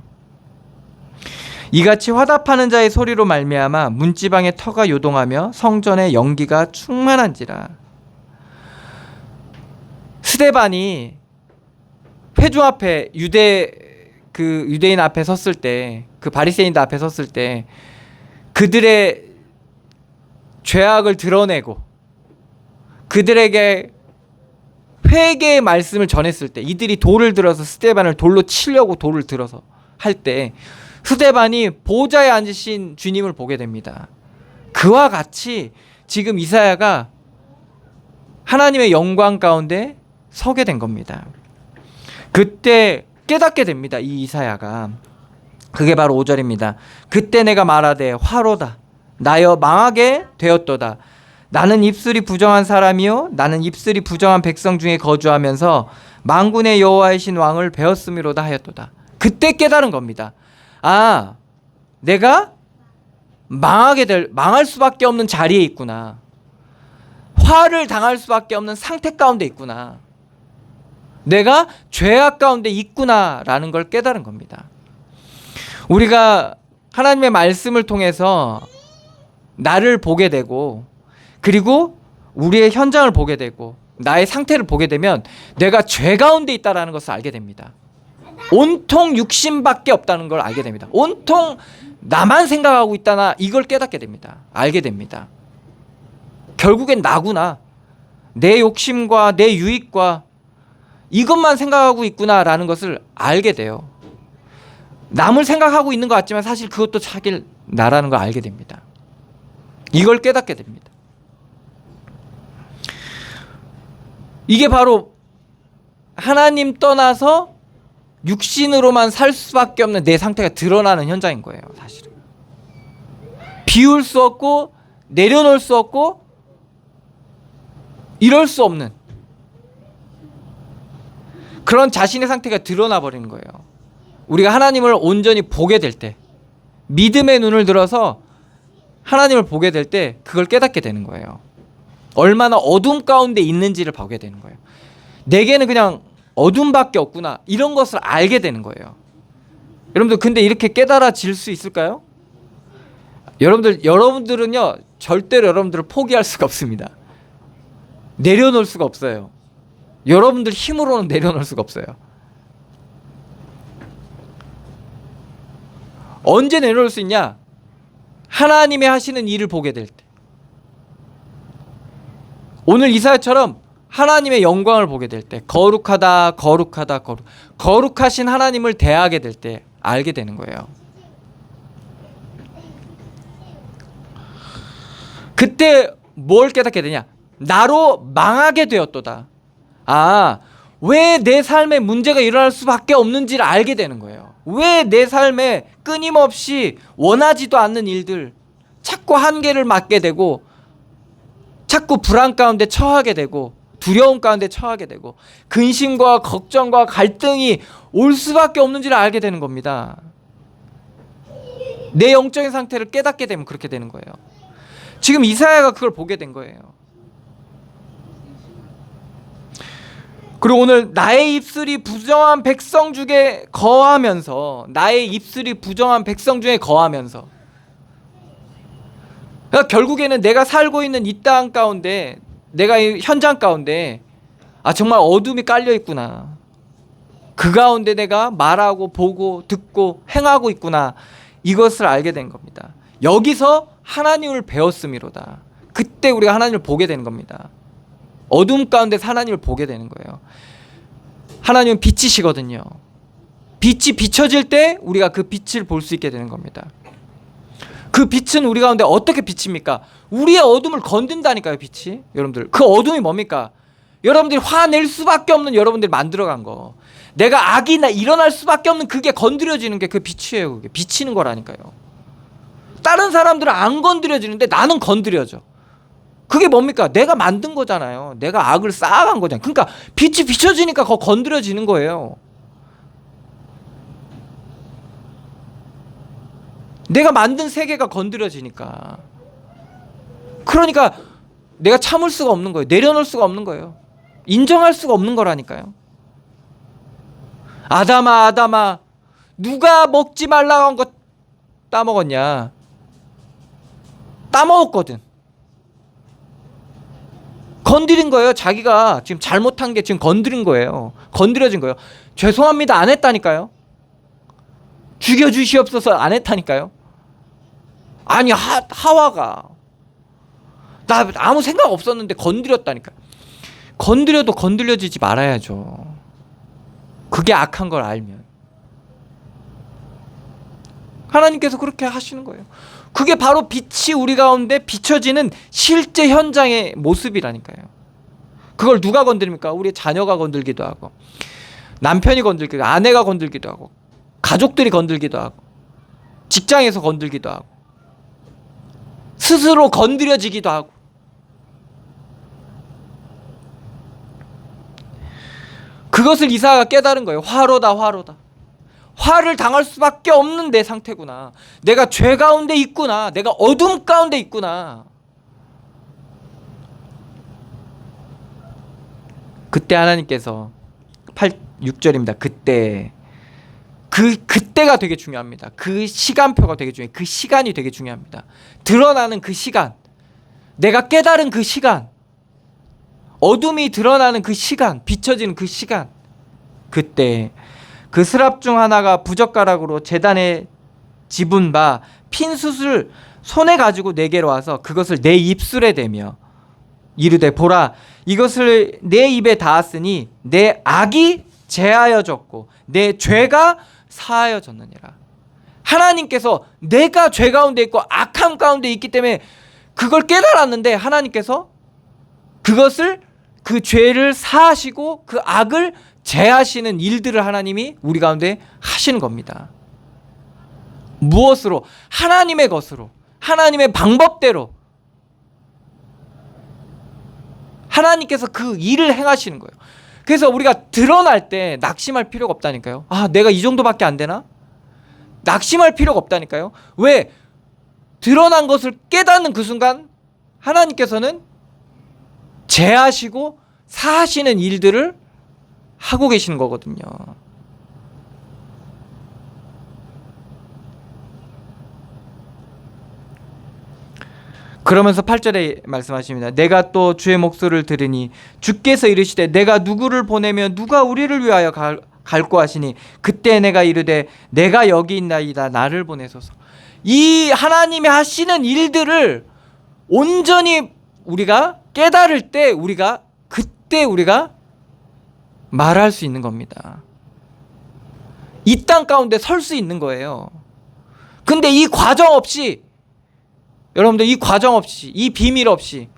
[SPEAKER 1] 이같이 화답하는 자의 소리로 말미암아 문지방의 터가 요동하며 성전의 연기가 충만한지라. 스데반이 회중 앞에 유대 그 유대인 앞에 섰을 때, 그 바리새인들 앞에 섰을 때 그들의 죄악을 드러내고 그들에게 회개의 말씀을 전했을 때, 이들이 돌을 들어서 스데반을 돌로 치려고 돌을 들어서 할 때 스데반이 보좌에 앉으신 주님을 보게 됩니다. 그와 같이 지금 이사야가 하나님의 영광 가운데 서게 된 겁니다. 그때 깨닫게 됩니다. 이 이사야가. 그게 바로 5절입니다. 그때 내가 말하되 화로다 나여 망하게 되었도다. 나는 입술이 부정한 사람이요 나는 입술이 부정한 백성 중에 거주하면서 만군의 여호와이신 왕을 배웠음이로다 하였도다. 그때 깨달은 겁니다. 아, 내가 망할 수밖에 없는 자리에 있구나. 화를 당할 수밖에 없는 상태 가운데 있구나. 내가 죄악 가운데 있구나라는 걸 깨달은 겁니다. 우리가 하나님의 말씀을 통해서 나를 보게 되고, 그리고 우리의 현장을 보게 되고 나의 상태를 보게 되면 내가 죄 가운데 있다라는 것을 알게 됩니다. 온통 육신밖에 없다는 걸 알게 됩니다. 온통 나만 생각하고 있다나 이걸 깨닫게 됩니다. 알게 됩니다. 결국엔 나구나. 내 욕심과 내 유익과 이것만 생각하고 있구나라는 것을 알게 돼요. 남을 생각하고 있는 것 같지만 사실 그것도 자기 나라는 걸 알게 됩니다. 이걸 깨닫게 됩니다. 이게 바로 하나님 떠나서 육신으로만 살 수밖에 없는 내 상태가 드러나는 현장인 거예요. 사실은 비울 수 없고 내려놓을 수 없고 이럴 수 없는 그런 자신의 상태가 드러나 버리는 거예요. 우리가 하나님을 온전히 보게 될 때, 믿음의 눈을 들어서 하나님을 보게 될 때 그걸 깨닫게 되는 거예요. 얼마나 어둠 가운데 있는지를 보게 되는 거예요. 내게는 그냥 어둠밖에 없구나, 이런 것을 알게 되는 거예요. 여러분들, 근데 이렇게 깨달아질 수 있을까요? 여러분들은요 절대로 여러분들을 포기할 수가 없습니다. 내려놓을 수가 없어요. 여러분들 힘으로는 내려놓을 수가 없어요. 언제 내려놓을 수 있냐? 하나님이 하시는 일을 보게 될 때. 오늘 이사야처럼 하나님의 영광을 보게 될 때, 거룩하다 거룩하다 거룩하신 하나님을 대하게 될 때 알게 되는 거예요. 그때 뭘 깨닫게 되냐? 나로 망하게 되었도다. 아, 왜 내 삶에 문제가 일어날 수밖에 없는지를 알게 되는 거예요. 왜 내 삶에 끊임없이 원하지도 않는 일들, 자꾸 한계를 맞게 되고, 자꾸 불안 가운데 처하게 되고, 두려움 가운데 처하게 되고, 근심과 걱정과 갈등이 올 수밖에 없는지를 알게 되는 겁니다. 내 영적인 상태를 깨닫게 되면 그렇게 되는 거예요. 지금 이사야가 그걸 보게 된 거예요. 그리고 오늘 나의 입술이 부정한 백성 중에 거하면서, 나의 입술이 부정한 백성 중에 거하면서, 그러니까 결국에는 내가 살고 있는 이 땅 가운데, 내가 이 현장 가운데 아, 정말 어둠이 깔려 있구나. 그 가운데 내가 말하고 보고 듣고 행하고 있구나. 이것을 알게 된 겁니다. 여기서 하나님을 배웠음이로다. 그때 우리가 하나님을 보게 되는 겁니다. 어둠 가운데서 하나님을 보게 되는 거예요. 하나님은 빛이시거든요. 빛이 비춰질 때 우리가 그 빛을 볼 수 있게 되는 겁니다. 그 빛은 우리 가운데 어떻게 비칩니까? 우리의 어둠을 건든다니까요, 빛이. 여러분들, 그 어둠이 뭡니까? 여러분들이 화낼 수밖에 없는 여러분들이 만들어간 거, 내가 악이 일어날 수밖에 없는 그게 건드려지는 게 그 빛이에요. 그게 비치는 거라니까요. 다른 사람들은 안 건드려지는데 나는 건드려져. 그게 뭡니까? 내가 만든 거잖아요. 내가 악을 쌓아간 거잖아요. 그러니까 빛이 비춰지니까 거 건드려지는 거예요. 내가 만든 세계가 건드려지니까. 그러니까 내가 참을 수가 없는 거예요. 내려놓을 수가 없는 거예요. 인정할 수가 없는 거라니까요. 아담아, 아담아, 누가 먹지 말라고 한 거 따먹었냐? 따먹었거든. 건드린 거예요. 자기가 지금 잘못한 게 지금 건드린 거예요. 건드려진 거예요. 죄송합니다 안 했다니까요. 죽여주시옵소서 안 했다니까요. 아니 하와가 나 아무 생각 없었는데 건드렸다니까. 건드려도 건드려지지 말아야죠. 그게 악한 걸 알면. 하나님께서 그렇게 하시는 거예요. 그게 바로 빛이 우리 가운데 비춰지는 실제 현장의 모습이라니까요. 그걸 누가 건드립니까? 우리 자녀가 건들기도 하고, 남편이 건들기도 하고, 아내가 건들기도 하고, 가족들이 건들기도 하고, 직장에서 건들기도 하고, 스스로 건드려지기도 하고. 그것을 이사야가 깨달은 거예요. 화로다. 화를 당할 수밖에 없는 내 상태구나. 내가 죄 가운데 있구나. 내가 어둠 가운데 있구나. 그때 하나님께서 6절입니다. 그때가 되게 중요합니다. 그 시간표가 되게 중요해요. 그 시간이 되게 중요합니다. 드러나는 그 시간, 내가 깨달은 그 시간, 어둠이 드러나는 그 시간, 비춰지는 그 시간, 그때 그 스랍 중 하나가 부젓가락으로 제단에 집은 바 핀 숯을 손에 가지고 내게로 와서 그것을 내 입술에 대며 이르되 보라, 이것을 내 입에 닿았으니 내 악이 제하여졌고 내 죄가 사하여졌느니라. 하나님께서 내가 죄 가운데 있고 악함 가운데 있기 때문에 그걸 깨달았는데, 하나님께서 그것을, 그 죄를 사하시고 그 악을 제하시는 일들을 하나님이 우리 가운데 하시는 겁니다. 무엇으로? 하나님의 것으로, 하나님의 방법대로 하나님께서 그 일을 행하시는 거예요. 그래서 우리가 드러날 때 낙심할 필요가 없다니까요. 아, 내가 이 정도밖에 안 되나? 낙심할 필요가 없다니까요. 왜? 드러난 것을 깨닫는 그 순간 하나님께서는 제하시고 사하시는 일들을 하고 계시는 거거든요. 그러면서 8절에 말씀하십니다. 내가 또 주의 목소리를 들으니 주께서 이르시되 내가 누구를 보내며 누가 우리를 위하여 갈고 하시니 그때 내가 이르되 내가 여기 있나이다, 나를 보내소서. 이 하나님이 하시는 일들을 온전히 우리가 깨달을 때 그때 우리가 말할 수 있는 겁니다. 이 땅 가운데 설 수 있는 거예요. 근데 이 과정 없이, 여러분들 이 과정 없이, 이 비밀 없이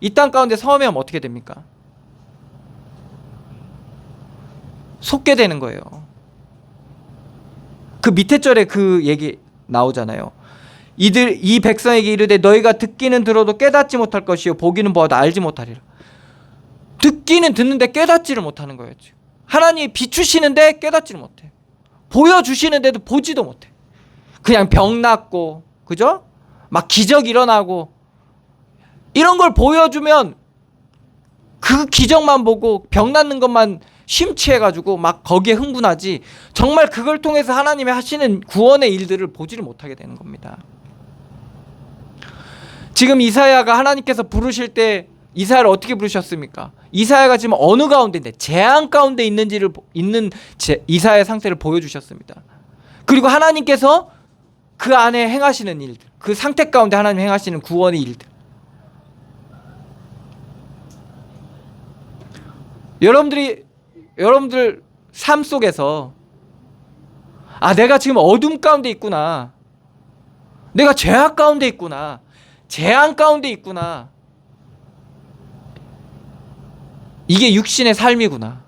[SPEAKER 1] 이 땅 가운데 서면 어떻게 됩니까? 속게 되는 거예요. 그 밑에 절에 그 얘기 나오잖아요. 이 백성에게 이르되 너희가 듣기는 들어도 깨닫지 못할 것이요 보기는 보아도 알지 못하리라. 듣기는 듣는데 깨닫지를 못하는 거예요. 하나님이 비추시는데 깨닫지를 못해. 보여주시는데도 보지도 못해. 그냥 병 낫고, 그죠? 막 기적 일어나고 이런 걸 보여주면 그 기적만 보고 병 낫는 것만 심취해가지고 막 거기에 흥분하지, 정말 그걸 통해서 하나님이 하시는 구원의 일들을 보지를 못하게 되는 겁니다. 지금 이사야가 하나님께서 부르실 때 이사야를 어떻게 부르셨습니까? 이사야가 지금 어느 가운데인데 재앙 가운데 있는 이사야의 상태를 보여주셨습니다. 그리고 하나님께서 그 안에 행하시는 일들, 그 상태 가운데 하나님 행하시는 구원의 일들, 여러분들 삶 속에서 아, 내가 지금 어둠 가운데 있구나, 내가 죄악 가운데 있구나, 재앙 가운데 있구나, 이게 육신의 삶이구나.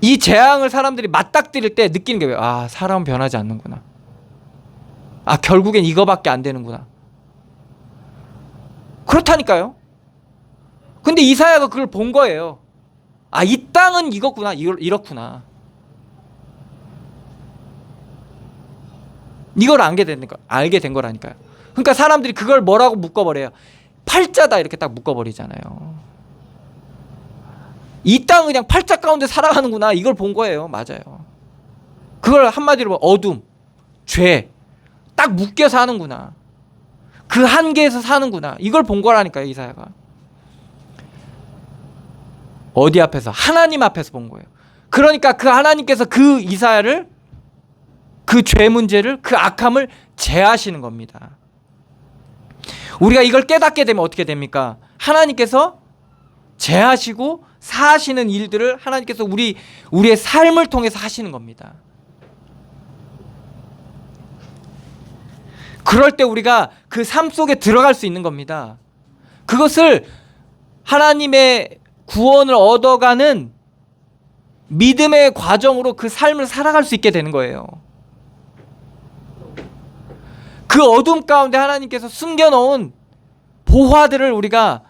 [SPEAKER 1] 이 재앙을 사람들이 맞닥뜨릴 때 느끼는 게 왜? 아, 사람은 변하지 않는구나. 아, 결국엔 이거밖에 안 되는구나. 그렇다니까요. 근데 이사야가 그걸 본 거예요. 아, 이 땅은 이거구나, 이렇구나. 이걸 알게 된 거라니까요. 그러니까 사람들이 그걸 뭐라고 묶어버려요? 팔자다, 이렇게 딱 묶어버리잖아요. 이 땅은 그냥 팔자 가운데 살아가는구나, 이걸 본 거예요. 맞아요. 그걸 한마디로 어둠, 죄 딱 묶여 사는구나, 그 한계에서 사는구나, 이걸 본 거라니까요. 이사야가 어디 앞에서? 하나님 앞에서 본 거예요. 그러니까 그 하나님께서 그 이사야를 그 죄 문제를, 그 악함을 제하시는 겁니다. 우리가 이걸 깨닫게 되면 어떻게 됩니까? 하나님께서 제하시고 사하시는 일들을 하나님께서 우리의 삶을 통해서 하시는 겁니다. 그럴 때 우리가 그 삶 속에 들어갈 수 있는 겁니다. 그것을 하나님의 구원을 얻어가는 믿음의 과정으로 그 삶을 살아갈 수 있게 되는 거예요. 그 어둠 가운데 하나님께서 숨겨놓은 보화들을 우리가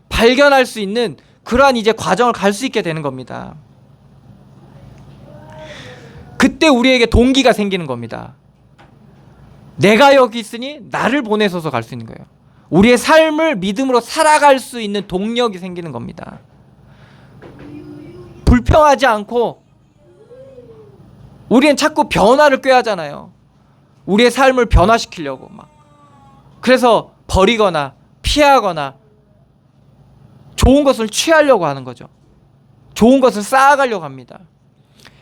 [SPEAKER 1] 발견할 수 있는 그러한 이제 과정을 갈 수 있게 되는 겁니다. 그때 우리에게 동기가 생기는 겁니다. 내가 여기 있으니 나를 보내소서 갈 수 있는 거예요. 우리의 삶을 믿음으로 살아갈 수 있는 동력이 생기는 겁니다. 불평하지 않고 우리는 자꾸 변화를 꾀하잖아요. 우리의 삶을 변화시키려고 막. 그래서 버리거나 피하거나 좋은 것을 취하려고 하는 거죠. 좋은 것을 쌓아가려고 합니다.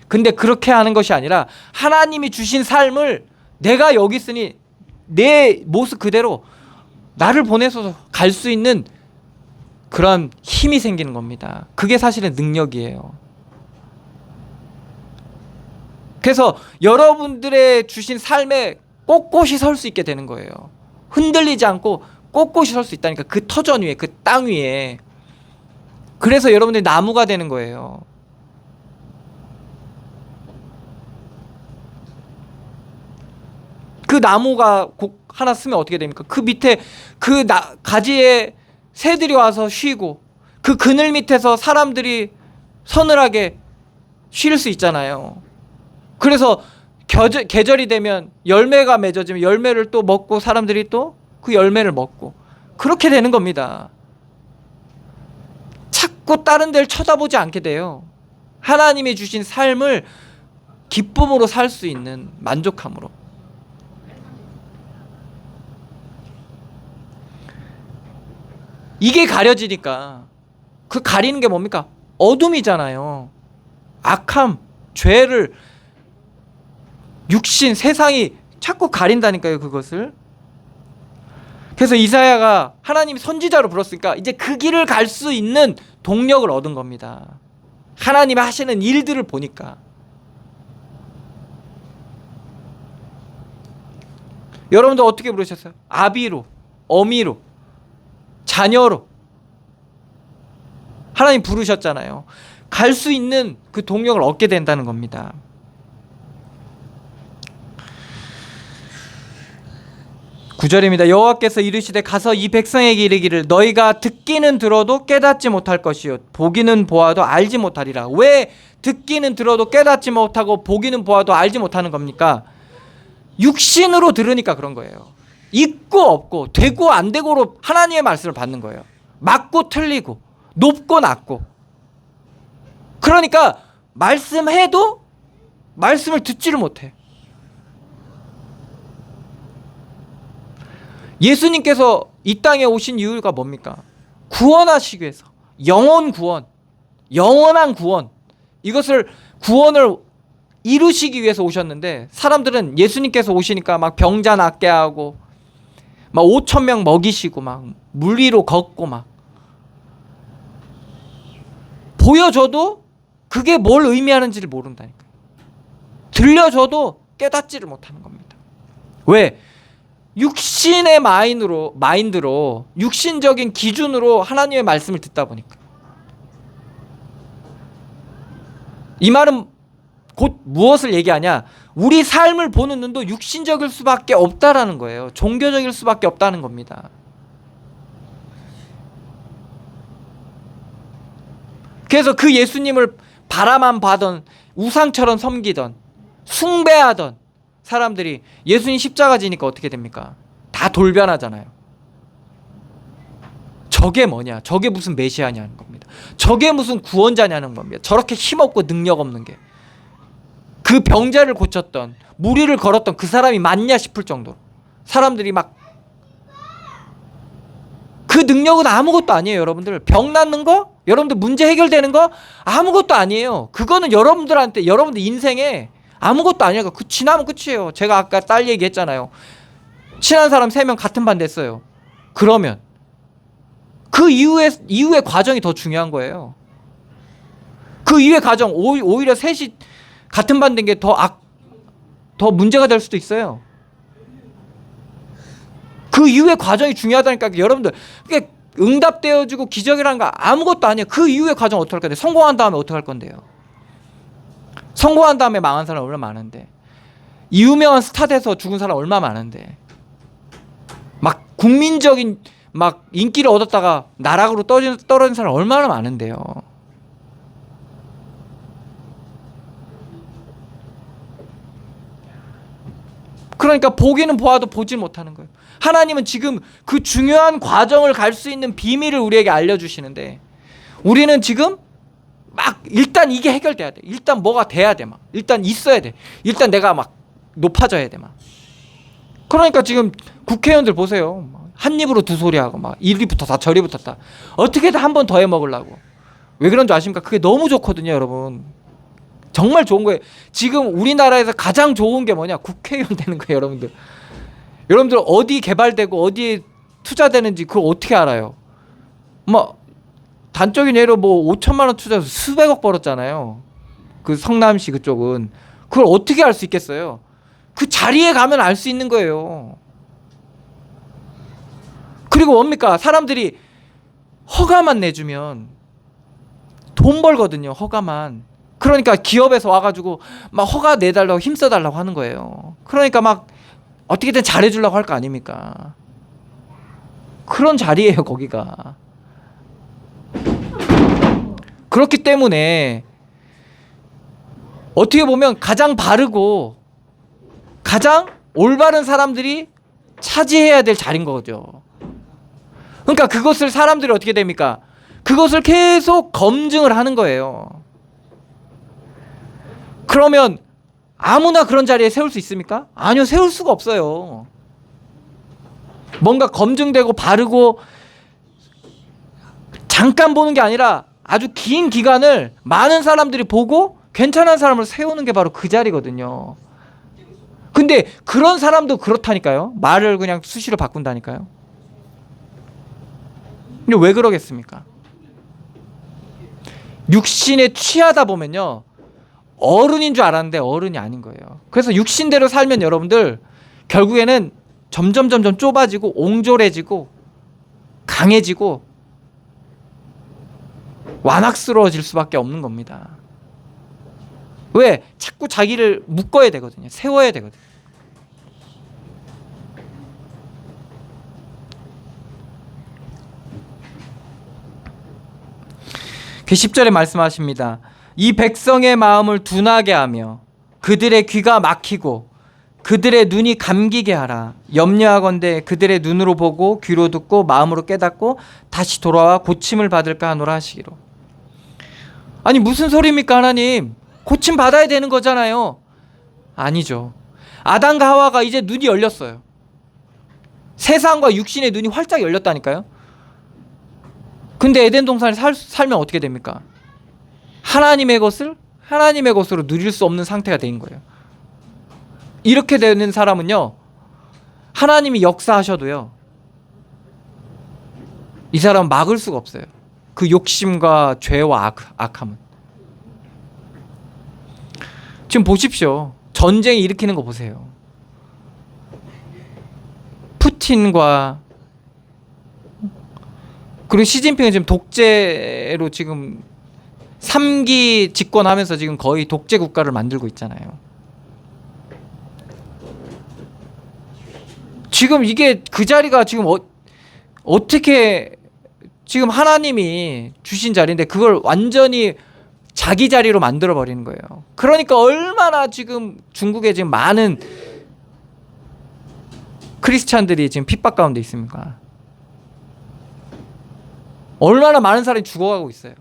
[SPEAKER 1] 근데 그렇게 하는 것이 아니라 하나님이 주신 삶을 내가 여기 있으니 내 모습 그대로 나를 보내서 갈 수 있는 그런 힘이 생기는 겁니다. 그게 사실은 능력이에요. 그래서 여러분들의 주신 삶에 꼿꼿이 설 수 있게 되는 거예요. 흔들리지 않고 꼿꼿이 설 수 있다니까. 그 터전 위에, 그 땅 위에. 그래서 여러분들이 나무가 되는 거예요. 그 나무가 하나 쓰면 어떻게 됩니까? 그 밑에 그 가지에 새들이 와서 쉬고 그 그늘 밑에서 사람들이 서늘하게 쉴 수 있잖아요. 그래서 계절이 되면 열매가 맺어지면 열매를 또 먹고 사람들이 또 그 열매를 먹고 그렇게 되는 겁니다. 자꾸 다른 데를 쳐다보지 않게 돼요. 하나님이 주신 삶을 기쁨으로 살 수 있는 만족함으로. 이게 가려지니까 그 가리는 게 뭡니까? 어둠이잖아요. 악함, 죄를 육신, 세상이 자꾸 가린다니까요, 그것을. 그래서 이사야가 하나님이 선지자로 불렀으니까 이제 그 길을 갈 수 있는 동력을 얻은 겁니다. 하나님이 하시는 일들을 보니까. 여러분들 어떻게 부르셨어요? 아비로, 어미로, 자녀로 하나님 부르셨잖아요. 갈 수 있는 그 동력을 얻게 된다는 겁니다. 9절입니다. 여호와께서 이르시되 가서 이 백성에게 이르기를 너희가 듣기는 들어도 깨닫지 못할 것이요 보기는 보아도 알지 못하리라. 왜 듣기는 들어도 깨닫지 못하고 보기는 보아도 알지 못하는 겁니까? 육신으로 들으니까 그런 거예요. 있고 없고 되고 안 되고로 하나님의 말씀을 받는 거예요. 맞고 틀리고 높고 낮고. 그러니까 말씀해도 말씀을 듣지를 못해. 예수님께서 이 땅에 오신 이유가 뭡니까? 구원하시기 위해서. 영원 구원, 영원한 구원, 이것을 구원을 이루시기 위해서 오셨는데 사람들은 예수님께서 오시니까 막 병자 낫게 하고 막 5,000명 먹이시고 막 물 위로 걷고 막 보여줘도 그게 뭘 의미하는지를 모른다니까요. 들려줘도 깨닫지를 못하는 겁니다. 왜? 육신의 마인드로 육신적인 기준으로 하나님의 말씀을 듣다 보니까. 이 말은 곧 무엇을 얘기하냐? 우리 삶을 보는 눈도 육신적일 수밖에 없다라는 거예요. 종교적일 수밖에 없다는 겁니다. 그래서 그 예수님을 바라만 봐던, 우상처럼 섬기던, 숭배하던 사람들이 예수님 십자가 지니까 어떻게 됩니까? 다 돌변하잖아요. 저게 뭐냐? 저게 무슨 메시아냐는 겁니다. 저게 무슨 구원자냐는 겁니다. 저렇게 힘없고 능력 없는 게. 그 병자를 고쳤던, 무리를 걸었던 그 사람이 맞냐 싶을 정도로 사람들이 막, 그 능력은 아무것도 아니에요. 여러분들 병 낫는 거, 여러분들 문제 해결되는 거 아무것도 아니에요. 그거는 여러분들 인생에 아무것도 아니야. 그 지나면 끝이에요. 제가 아까 딸 얘기했잖아요. 친한 사람 3명 같은 반 됐어요. 그러면 그 이후의 과정이 더 중요한 거예요. 그 이후의 과정, 오히려 셋이 같은 반 된 게 더 문제가 될 수도 있어요. 그 이후의 과정이 중요하다니까. 여러분들, 그게 응답되어지고 기적이라는 거 아무것도 아니에요. 그 이후의 과정 어떻게 할 건데? 성공한 다음에 어떻게 할 건데요? 성공한 다음에 망한 사람 얼마나 많은데, 유명한 스타 돼서 죽은 사람 얼마나 많은데, 막 국민적인 막 인기를 얻었다가 나락으로 떨어진 사람 얼마나 많은데요. 그러니까 보기는 보아도 보질 못하는 거예요. 하나님은 지금 그 중요한 과정을 갈 수 있는 비밀을 우리에게 알려주시는데, 우리는 지금 막 일단 이게 해결돼야 돼. 일단 뭐가 돼야 돼. 막 일단 있어야 돼. 일단 내가 막 높아져야 돼. 막. 그러니까 지금 국회의원들 보세요. 한 입으로 두 소리 하고 막 이리 붙었다 저리 붙었다. 어떻게든 한 번 더 해 먹으려고. 왜 그런 줄 아십니까? 그게 너무 좋거든요, 여러분. 정말 좋은 거예요. 지금 우리나라에서 가장 좋은 게 뭐냐? 국회의원 되는 거예요, 여러분들. 여러분들 어디 개발되고 어디에 투자되는지 그걸 어떻게 알아요? 뭐 단적인 예로 뭐 5천만 원 투자해서 수백억 벌었잖아요. 그 성남시 그쪽은. 그걸 어떻게 알 수 있겠어요? 그 자리에 가면 알 수 있는 거예요. 그리고 뭡니까? 사람들이 허가만 내주면 돈 벌거든요. 허가만. 그러니까 기업에서 와가지고 막 허가 내달라고 힘써달라고 하는 거예요. 그러니까 막 어떻게든 잘해주려고 할 거 아닙니까? 그런 자리예요, 거기가. 그렇기 때문에 어떻게 보면 가장 바르고 가장 올바른 사람들이 차지해야 될 자리인 거죠. 그러니까 그것을 사람들이 어떻게 됩니까? 그것을 계속 검증을 하는 거예요. 그러면 아무나 그런 자리에 세울 수 있습니까? 아니요, 세울 수가 없어요. 뭔가 검증되고 바르고 잠깐 보는 게 아니라 아주 긴 기간을 많은 사람들이 보고 괜찮은 사람을 세우는 게 바로 그 자리거든요. 근데 그런 사람도 그렇다니까요. 말을 그냥 수시로 바꾼다니까요. 근데 왜 그러겠습니까? 육신에 취하다 보면요, 어른인 줄 알았는데 어른이 아닌 거예요. 그래서 육신대로 살면 여러분들 결국에는 점점 좁아지고 옹졸해지고 강해지고 완악스러워질 수밖에 없는 겁니다. 왜? 자꾸 자기를 묶어야 되거든요. 세워야 되거든요. 그 10절에 말씀하십니다. 이 백성의 마음을 둔하게 하며 그들의 귀가 막히고 그들의 눈이 감기게 하라. 염려하건대 그들의 눈으로 보고 귀로 듣고 마음으로 깨닫고 다시 돌아와 고침을 받을까 하노라 하시기로. 아니 무슨 소리입니까, 하나님? 고침 받아야 되는 거잖아요. 아니죠. 아담과 하와가 이제 눈이 열렸어요. 세상과 육신의 눈이 활짝 열렸다니까요. 근데 에덴 동산에 살면 어떻게 됩니까? 하나님의 것으로 누릴 수 없는 상태가 된 거예요. 이렇게 되는 사람은요, 하나님이 역사하셔도요, 이 사람은 막을 수가 없어요. 그 욕심과 죄와 악함은. 지금 보십시오. 전쟁이 일으키는 거 보세요. 푸틴과 그리고 시진핑은 지금 독재로 지금 3기 집권하면서 지금 거의 독재 국가를 만들고 있잖아요. 지금 이게 그 자리가 지금 어떻게 지금 하나님이 주신 자리인데 그걸 완전히 자기 자리로 만들어 버리는 거예요. 그러니까 얼마나 지금 중국에 지금 많은 크리스찬들이 지금 핍박 가운데 있습니까? 얼마나 많은 사람이 죽어가고 있어요.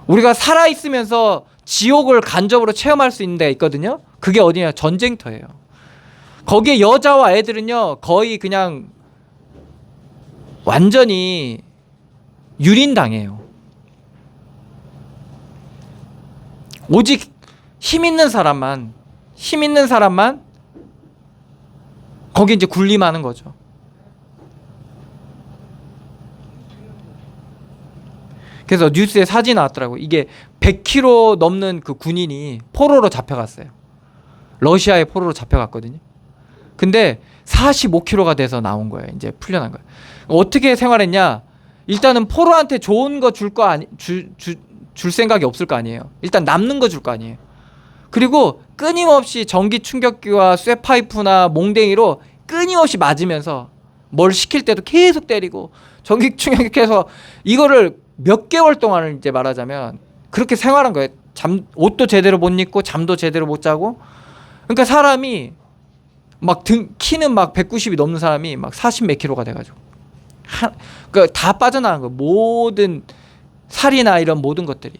[SPEAKER 1] 우리가 살아있으면서 지옥을 간접으로 체험할 수 있는 데가 있거든요. 그게 어디냐? 전쟁터예요. 거기에 여자와 애들은요 거의 그냥 완전히 유린당해요. 오직 힘 있는 사람만 거기 이제 군림하는 거죠. 그래서 뉴스에 사진 나왔더라고. 이게 100km 넘는 그 군인이 포로로 잡혀갔어요. 러시아의 포로로 잡혀갔거든요. 근데 45km가 돼서 나온 거예요. 이제 풀려난 거예요. 어떻게 생활했냐? 일단은 포로한테 좋은 거 줄 생각이 없을 거 아니에요. 일단 남는 거 줄 거 아니에요. 그리고 끊임없이 전기 충격기와 쇠파이프나 몽댕이로 끊임없이 맞으면서 뭘 시킬 때도 계속 때리고 전기 충격기해서 이거를 몇 개월 동안을 이제 말하자면 그렇게 생활한 거예요. 옷도 제대로 못 입고 잠도 제대로 못 자고. 그러니까 사람이 막 키는 막 190이 넘는 사람이 막 40 몇 킬로가 돼가지고 그러니까 다 빠져나간 거예요. 모든 살이나 이런 모든 것들이.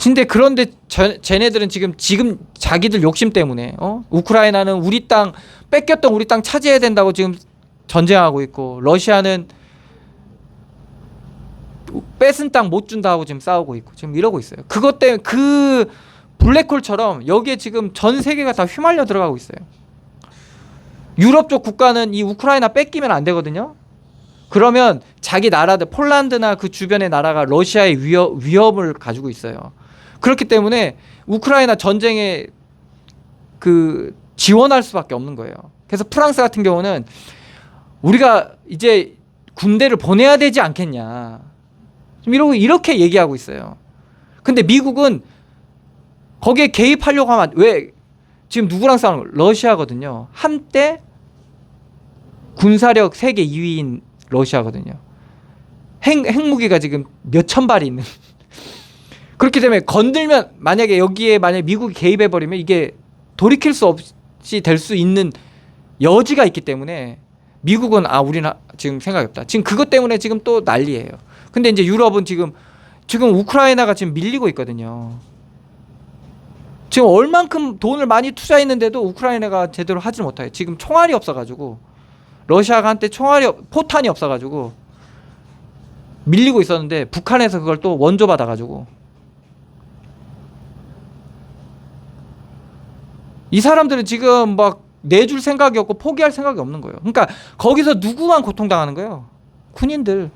[SPEAKER 1] 근데 그런데 쟤네들은 지금 자기들 욕심 때문에 우크라이나는 우리 땅 뺏겼던 우리 땅 차지해야 된다고 지금 전쟁하고 있고, 러시아는 뺏은 땅 못 준다고 지금 싸우고 있고 지금 이러고 있어요. 그것 때문에 그 블랙홀처럼 여기에 지금 전 세계가 다 휘말려 들어가고 있어요. 유럽 쪽 국가는 이 우크라이나 뺏기면 안 되거든요. 그러면 자기 나라들 폴란드나 그 주변의 나라가 러시아의 위협을 가지고 있어요. 그렇기 때문에 우크라이나 전쟁에 그 지원할 수밖에 없는 거예요. 그래서 프랑스 같은 경우는 우리가 이제 군대를 보내야 되지 않겠냐, 좀 이렇게 얘기하고 있어요. 근데 미국은 거기에 개입하려고 하면 왜 지금 누구랑 싸우는 거예요? 러시아거든요. 한때 군사력 세계 2위인 러시아거든요. 핵무기가 지금 몇천 발이 있는. 그렇기 때문에 건들면 만약에 여기에 미국이 개입해버리면 이게 돌이킬 수 없이 될 수 있는 여지가 있기 때문에 미국은 우리는 지금 생각이 없다. 지금 그것 때문에 지금 또 난리예요. 근데 이제 유럽은 지금 우크라이나가 지금 밀리고 있거든요. 지금 얼만큼 돈을 많이 투자했는데도 우크라이나가 제대로 하지 못해요. 지금 총알이 없어가지고, 러시아가 한때 포탄이 없어가지고 밀리고 있었는데 북한에서 그걸 또 원조 받아가지고 이 사람들은 지금 막 내줄 생각이 없고 포기할 생각이 없는 거예요. 그러니까 거기서 누구만 고통당하는 거예요? 군인들,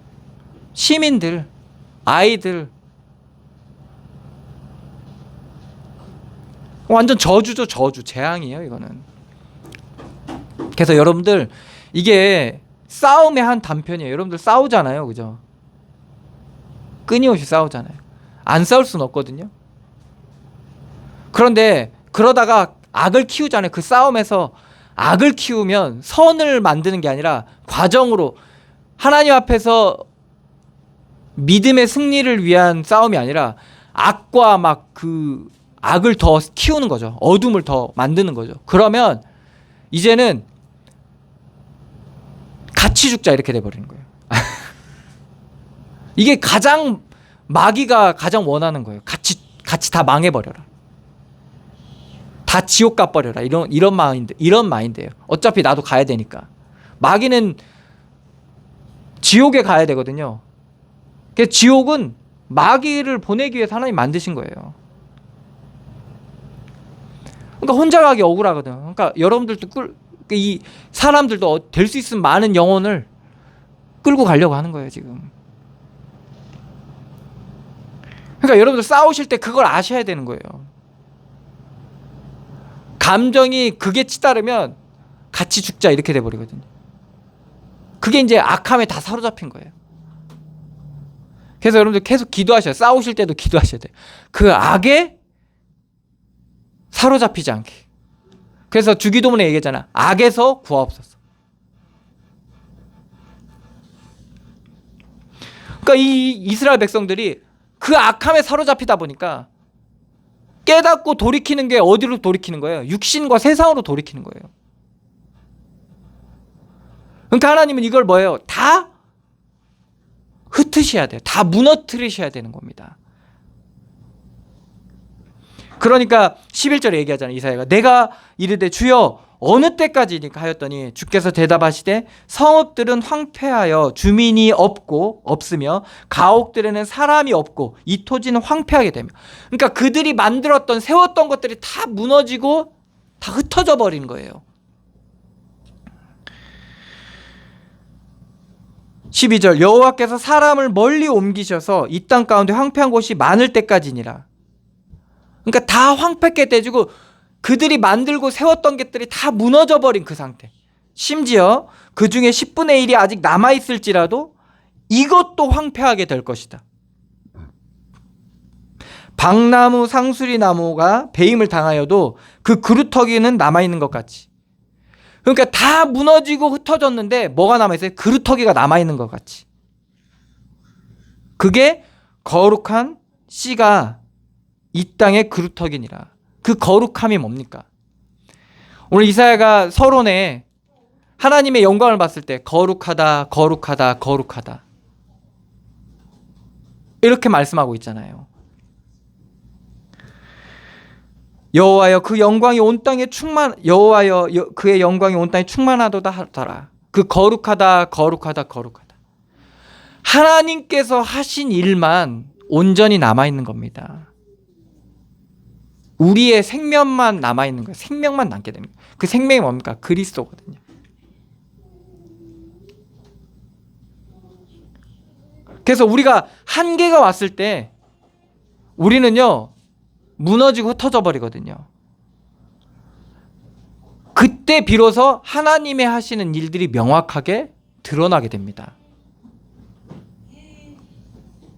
[SPEAKER 1] 시민들, 아이들. 완전 저주죠. 저주, 재앙이에요 이거는. 그래서 여러분들 이게 싸움의 한 단편이에요. 여러분들 싸우잖아요, 그죠? 끊임없이 싸우잖아요. 안 싸울 수는 없거든요. 그런데 그러다가 악을 키우잖아요. 그 싸움에서 악을 키우면 선을 만드는 게 아니라 과정으로 하나님 앞에서 믿음의 승리를 위한 싸움이 아니라 악과 막 그 악을 더 키우는 거죠. 어둠을 더 만드는 거죠. 그러면 이제는 같이 죽자 이렇게 돼버리는 거예요. 이게 마귀가 가장 원하는 거예요. 같이 다 망해버려라. 다 지옥 가버려라. 이런 마인드예요. 어차피 나도 가야 되니까. 마귀는 지옥에 가야 되거든요. 그래서 지옥은 마귀를 보내기 위해서 하나님 만드신 거예요. 그러니까 혼자 가기 억울하거든. 그러니까 여러분들도 이 사람들도 될 수 있으면 많은 영혼을 끌고 가려고 하는 거예요 지금. 그러니까 여러분들 싸우실 때 그걸 아셔야 되는 거예요. 감정이 극에 치달으면 같이 죽자 이렇게 돼버리거든요. 그게 이제 악함에 다 사로잡힌 거예요. 그래서 여러분들 계속 기도하셔야 돼요. 싸우실 때도 기도하셔야 돼요. 그 악에 사로잡히지 않게. 그래서 주기도문에 얘기했잖아. 악에서 구하옵소서. 그러니까 이 이스라엘 백성들이 그 악함에 사로잡히다 보니까 깨닫고 돌이키는 게 어디로 돌이키는 거예요? 육신과 세상으로 돌이키는 거예요. 그러니까 하나님은 이걸 뭐예요? 다 흩으셔야 돼요. 다 무너뜨리셔야 되는 겁니다. 그러니까 11절에 얘기하잖아요. 이사야가 내가 이르되 주여 어느 때까지니까 하였더니 주께서 대답하시되 성읍들은 황폐하여 주민이 없으며 가옥들에는 사람이 없고 이 토지는 황폐하게 되며. 그러니까 그들이 만들었던 세웠던 것들이 다 무너지고 다 흩어져 버린 거예요. 12절 여호와께서 사람을 멀리 옮기셔서 이 땅 가운데 황폐한 곳이 많을 때까지니라. 그러니까 다 황폐게 되지고 그들이 만들고 세웠던 것들이 다 무너져 버린 그 상태. 심지어 그 중에 10분의 1이 아직 남아있을지라도 이것도 황폐하게 될 것이다. 박나무 상수리 나무가 배임을 당하여도 그 그루터기는 남아있는 것 같이. 그러니까 다 무너지고 흩어졌는데 뭐가 남아있어요? 그루터기가 남아있는 것 같이. 그게 거룩한 씨가 이 땅의 그루터기니라. 그 거룩함이 뭡니까? 오늘 이사야가 서론에 하나님의 영광을 봤을 때 거룩하다, 거룩하다, 거룩하다 이렇게 말씀하고 있잖아요. 여호와여 그 영광이 온 땅에 여호와여 그의 영광이 온 땅에 충만하도다 하더라. 그 거룩하다, 거룩하다, 거룩하다. 하나님께서 하신 일만 온전히 남아있는 겁니다. 우리의 생명만 남아있는 거예요. 생명만 남게 되는 거예요. 그 생명이 뭡니까? 그리스도거든요. 그래서 우리가 한계가 왔을 때 우리는요 무너지고 흩어져 버리거든요. 그때 비로소 하나님의 하시는 일들이 명확하게 드러나게 됩니다.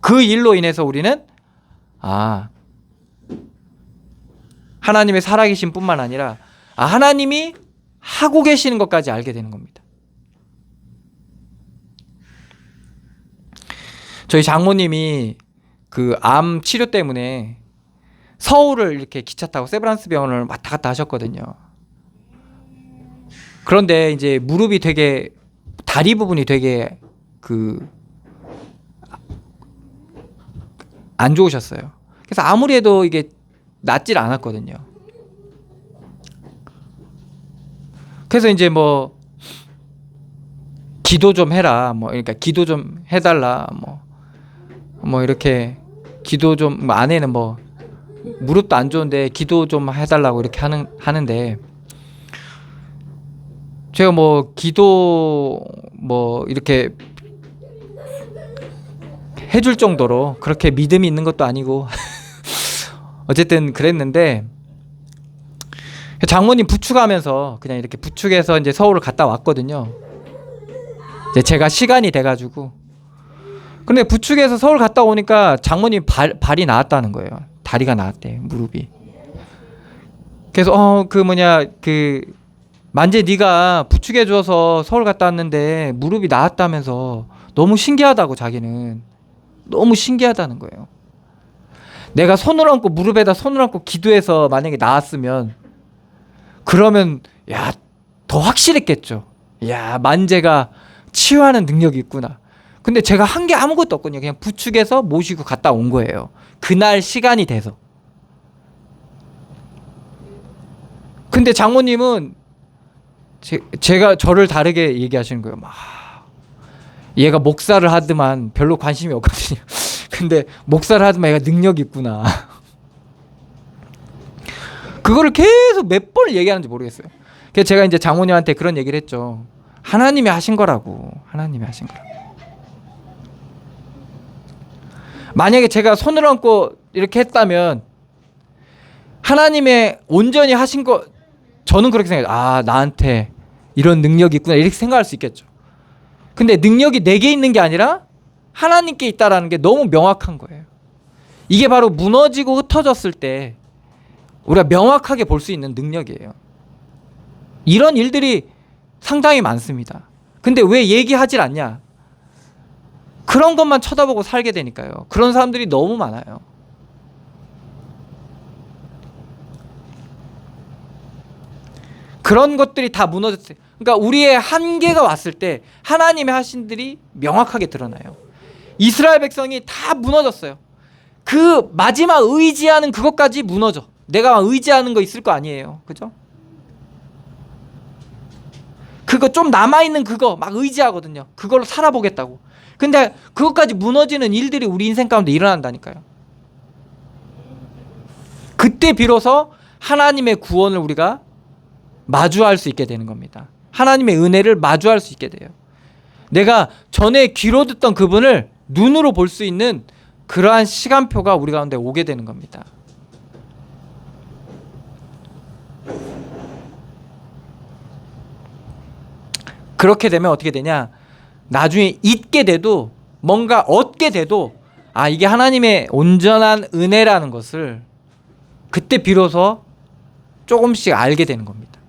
[SPEAKER 1] 그 일로 인해서 우리는 하나님의 살아계신 뿐만 아니라 하나님이 하고 계시는 것까지 알게 되는 겁니다. 저희 장모님이 그 암 치료 때문에 서울을 이렇게 기차 타고 세브란스 병원을 왔다 갔다 하셨거든요. 그런데 이제 무릎이 되게 다리 부분이 되게 안 좋으셨어요. 그래서 아무리 해도 이게 낫질 않았거든요. 그래서 이제 뭐 기도 좀 해라, 그러니까 기도 좀 해달라, 뭐 이렇게 기도 좀 아내는 무릎도 안 좋은데 기도 좀 해달라고 이렇게 하는데 제가 기도 이렇게 해줄 정도로 그렇게 믿음이 있는 것도 아니고 어쨌든 그랬는데 장모님 부축하면서 그냥 이렇게 부축해서 이제 서울을 갔다 왔거든요. 이제 제가 시간이 돼가지고 근데 부축해서 서울 갔다 오니까 장모님 발이 나았다는 거예요. 다리가 나았대, 무릎이. 그래서 만재 네가 부축해 줘서 서울 갔다 왔는데 무릎이 나았다면서 너무 신기하다고 자기는 너무 신기하다는 거예요. 내가 손을 얹고 무릎에다 손을 얹고 기도해서 만약에 나았으면 그러면 더 확실했겠죠. 만재가 치유하는 능력이 있구나. 근데 제가 한 게 아무것도 없거든요. 그냥 부축해서 모시고 갔다 온 거예요. 그날 시간이 돼서. 근데 장모님은 제가 저를 다르게 얘기하시는 거예요. 얘가 목사를 하더만 별로 관심이 없거든요. 근데 목사를 하더만 얘가 능력이 있구나. 그거를 계속 몇 번을 얘기하는지 모르겠어요. 그래서 제가 이제 장모님한테 그런 얘기를 했죠. 하나님이 하신 거라고. 하나님이 하신 거라고. 만약에 제가 손을 얹고 이렇게 했다면 하나님의 온전히 하신 거 저는 그렇게 생각해요. 나한테 이런 능력이 있구나 이렇게 생각할 수 있겠죠. 근데 능력이 내게 있는 게 아니라 하나님께 있다라는 게 너무 명확한 거예요. 이게 바로 무너지고 흩어졌을 때 우리가 명확하게 볼 수 있는 능력이에요. 이런 일들이 상당히 많습니다. 근데 왜 얘기하질 않냐? 그런 것만 쳐다보고 살게 되니까요. 그런 사람들이 너무 많아요. 그런 것들이 다 무너졌어요. 그러니까 우리의 한계가 왔을 때 하나님의 하신 일이 명확하게 드러나요. 이스라엘 백성이 다 무너졌어요. 그 마지막 의지하는 그것까지 무너져. 내가 의지하는 거 있을 거 아니에요. 그죠? 그거 좀 남아있는 그거 막 의지하거든요. 그걸로 살아보겠다고. 근데 그것까지 무너지는 일들이 우리 인생 가운데 일어난다니까요. 그때 비로소 하나님의 구원을 우리가 마주할 수 있게 되는 겁니다. 하나님의 은혜를 마주할 수 있게 돼요. 내가 전에 귀로 듣던 그분을 눈으로 볼 수 있는 그러한 시간표가 우리 가운데 오게 되는 겁니다. 그렇게 되면 어떻게 되냐? 나중에 잊게 돼도 뭔가 얻게 돼도 이게 하나님의 온전한 은혜라는 것을 그때 비로소 조금씩 알게 되는 겁니다.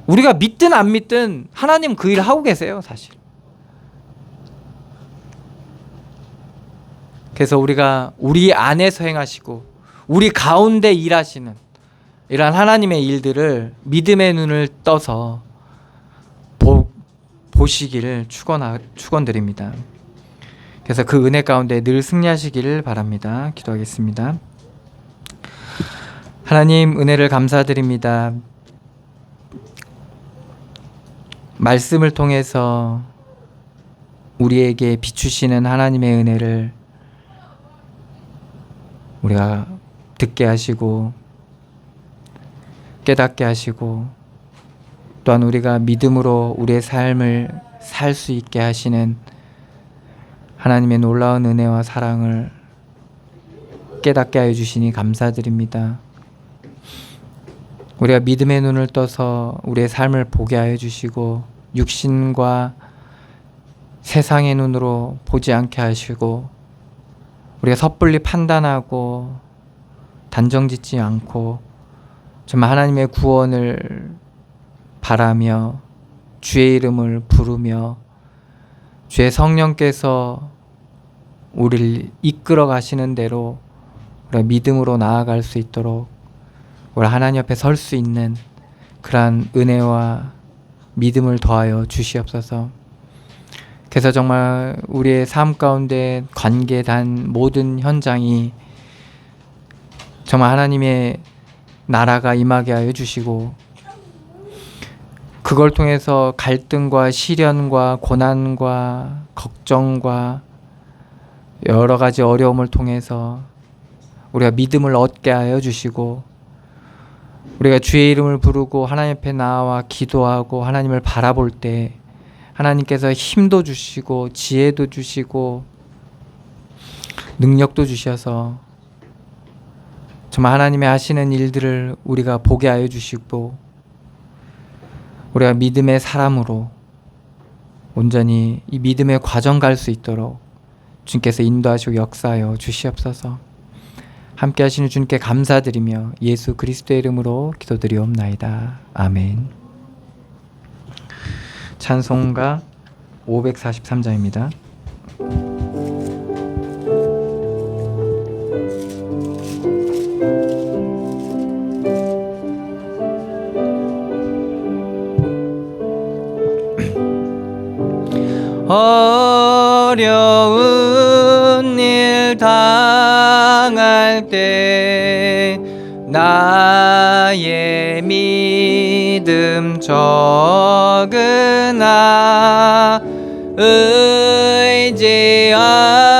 [SPEAKER 1] 우리가 믿든 안 믿든 하나님 그 일을 하고 계세요, 사실. 그래서 우리가 우리 안에서 행하시고 우리 가운데 일하시는 이러한 하나님의 일들을 믿음의 눈을 떠서 보시기를 축원드립니다. 그래서 그 은혜 가운데 늘 승리하시기를 바랍니다. 기도하겠습니다. 하나님, 은혜를 감사드립니다. 말씀을 통해서 우리에게 비추시는 하나님의 은혜를 우리가 듣게 하시고 깨닫게 하시고 또한 우리가 믿음으로 우리의 삶을 살 수 있게 하시는 하나님의 놀라운 은혜와 사랑을 깨닫게 하여 주시니 감사드립니다. 우리가 믿음의 눈을 떠서 우리의 삶을 보게 하여 주시고 육신과 세상의 눈으로 보지 않게 하시고 우리가 섣불리 판단하고 단정짓지 않고 정말 하나님의 구원을 바라며 주의 이름을 부르며 주의 성령께서 우리를 이끌어 가시는 대로 우리가 믿음으로 나아갈 수 있도록 우리 하나님 앞에 설 수 있는 그러한 은혜와 믿음을 더하여 주시옵소서. 그래서 정말 우리의 삶 가운데 관계단 모든 현장이 정말 하나님의 나라가 임하게 하여 주시고 그걸 통해서 갈등과 시련과 고난과 걱정과 여러 가지 어려움을 통해서 우리가 믿음을 얻게 하여 주시고 우리가 주의 이름을 부르고 하나님 앞에 나와 기도하고 하나님을 바라볼 때 하나님께서 힘도 주시고 지혜도 주시고 능력도 주셔서 정말 하나님의 하시는 일들을 우리가 보게 하여 주시고 우리가 믿음의 사람으로 온전히 이 믿음의 과정 갈 수 있도록 주님께서 인도하시고 역사하여 주시옵소서. 함께 하시는 주님께 감사드리며 예수 그리스도의 이름으로 기도드리옵나이다. 아멘. 찬송가 543장입니다. 어려운 일 당할 때 나의 믿음 적으나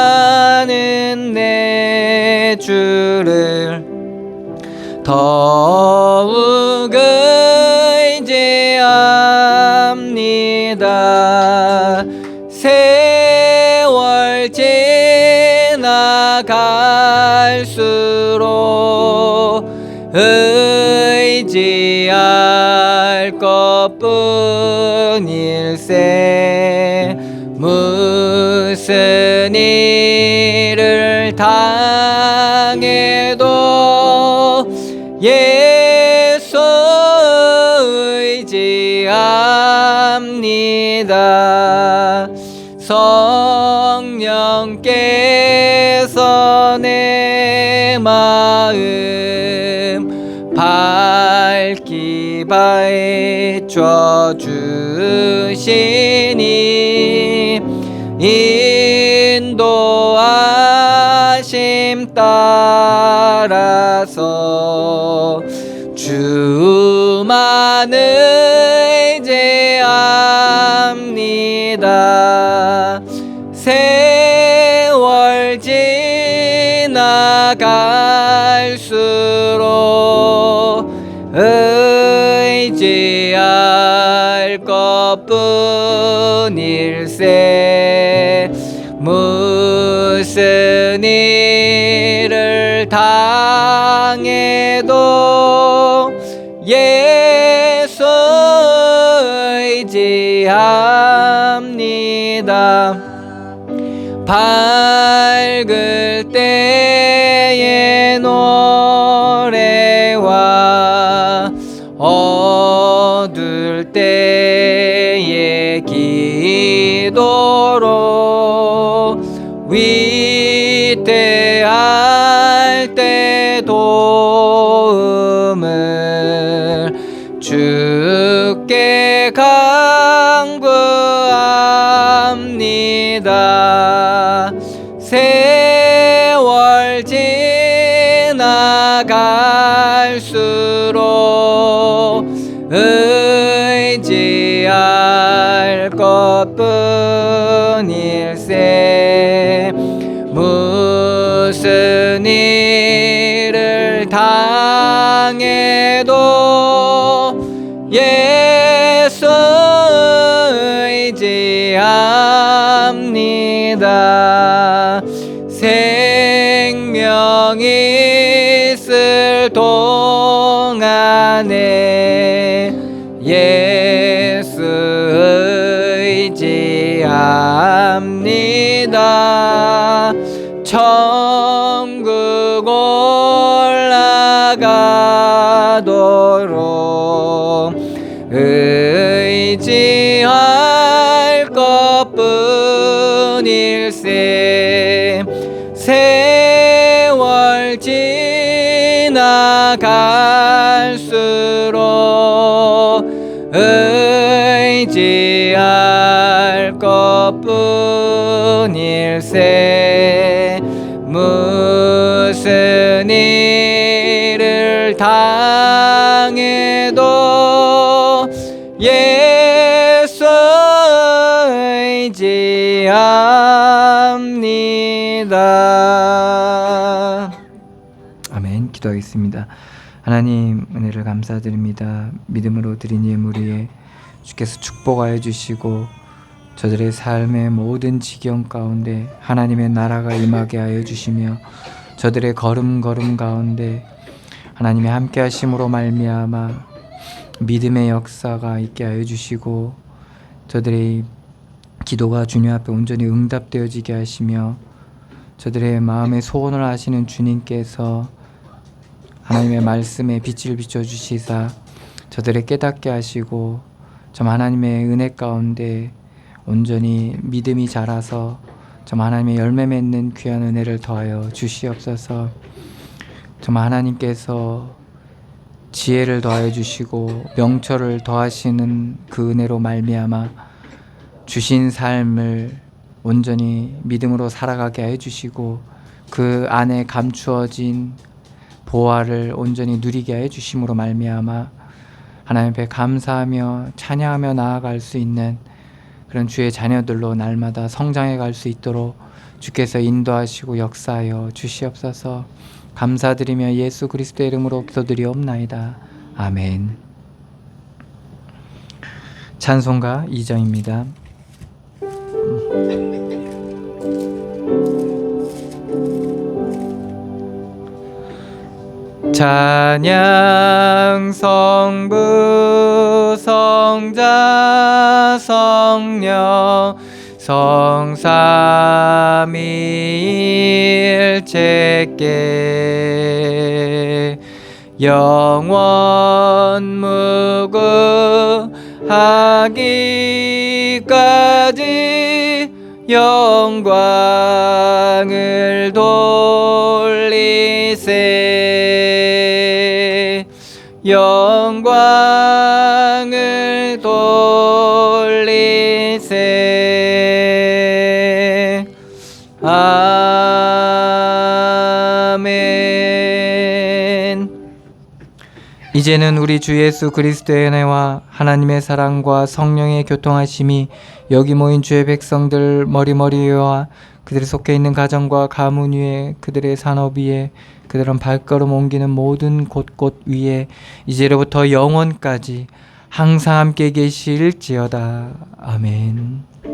[SPEAKER 1] 의지하는 내 주를 더욱 의지합니다. 세월 지나갈수록 의지할 것뿐일세. 무슨 일을 당해도 예수 의지합니다. 성령께서 내 마음 밝히 밝혀 주시니 인도하심 따라서 주만 의지합니다. 세월 지나갈수록 의지할 것뿐일세. 무슨 일을 당해도 예수 의지합니다. 밝을 때의 노래와 어두울 때의 기도로 위태할 때 도움을 주께 간구합니다. 세월 지나갈수록 의지할 것뿐일세. 무슨 일을 당해도 예수 의지합니다. 생명 있을 동안에 예수 의지합니다. 천국 올라가도록 의지할 것뿐일세. 세월 지나갈수록 의지할 것뿐일세. 무슨 일을 당해도 예수 의지합니다. 아멘. 기도하겠습니다. 하나님, 은혜를 감사드립니다. 믿음으로 드린 예물 위에 주께서 축복하여 주시고 저들의 삶의 모든 지경 가운데 하나님의 나라가 임하게 하여 주시며 저들의 걸음걸음 가운데 하나님의 함께 하심으로 말미암아 믿음의 역사가 있게 하여 주시고 저들의 기도가 주님 앞에 온전히 응답되어지게 하시며 저들의 마음의 소원을 하시는 주님께서 하나님의 말씀에 빛을 비춰주시사 저들의 깨닫게 하시고 좀 하나님의 은혜 가운데 온전히 믿음이 자라서 좀 하나님의 열매 맺는 귀한 은혜를 더하여 주시옵소서. 좀 하나님께서 지혜를 더하여 주시고 명철을 더하시는 그 은혜로 말미암아 주신 삶을 온전히 믿음으로 살아가게 해 주시고 그 안에 감추어진 보화를 온전히 누리게 해 주심으로 말미암아 하나님 앞에 감사하며 찬양하며 나아갈 수 있는 그런 주의 자녀들로 날마다 성장해 갈 수 있도록 주께서 인도하시고 역사하여 주시옵소서. 감사드리며 예수 그리스도의 이름으로 기도드리옵나이다. 아멘. 찬송가 2장입니다. 찬양 성부 성자 성령 성삼위일체께 영원 무궁하기까지 영광을 돌리세. 영광을 돌리세. 아멘. 이제는 우리 주 예수 그리스도의 은혜와 하나님의 사랑과 성령의 교통하심이 여기 모인 주의 백성들 머리머리와 그들이 속해 있는 가정과 가문 위에 그들의 산업 위에 그들은 발걸음 옮기는 모든 곳곳 위에 이제로부터 영원까지 항상 함께 계실지어다. 아멘.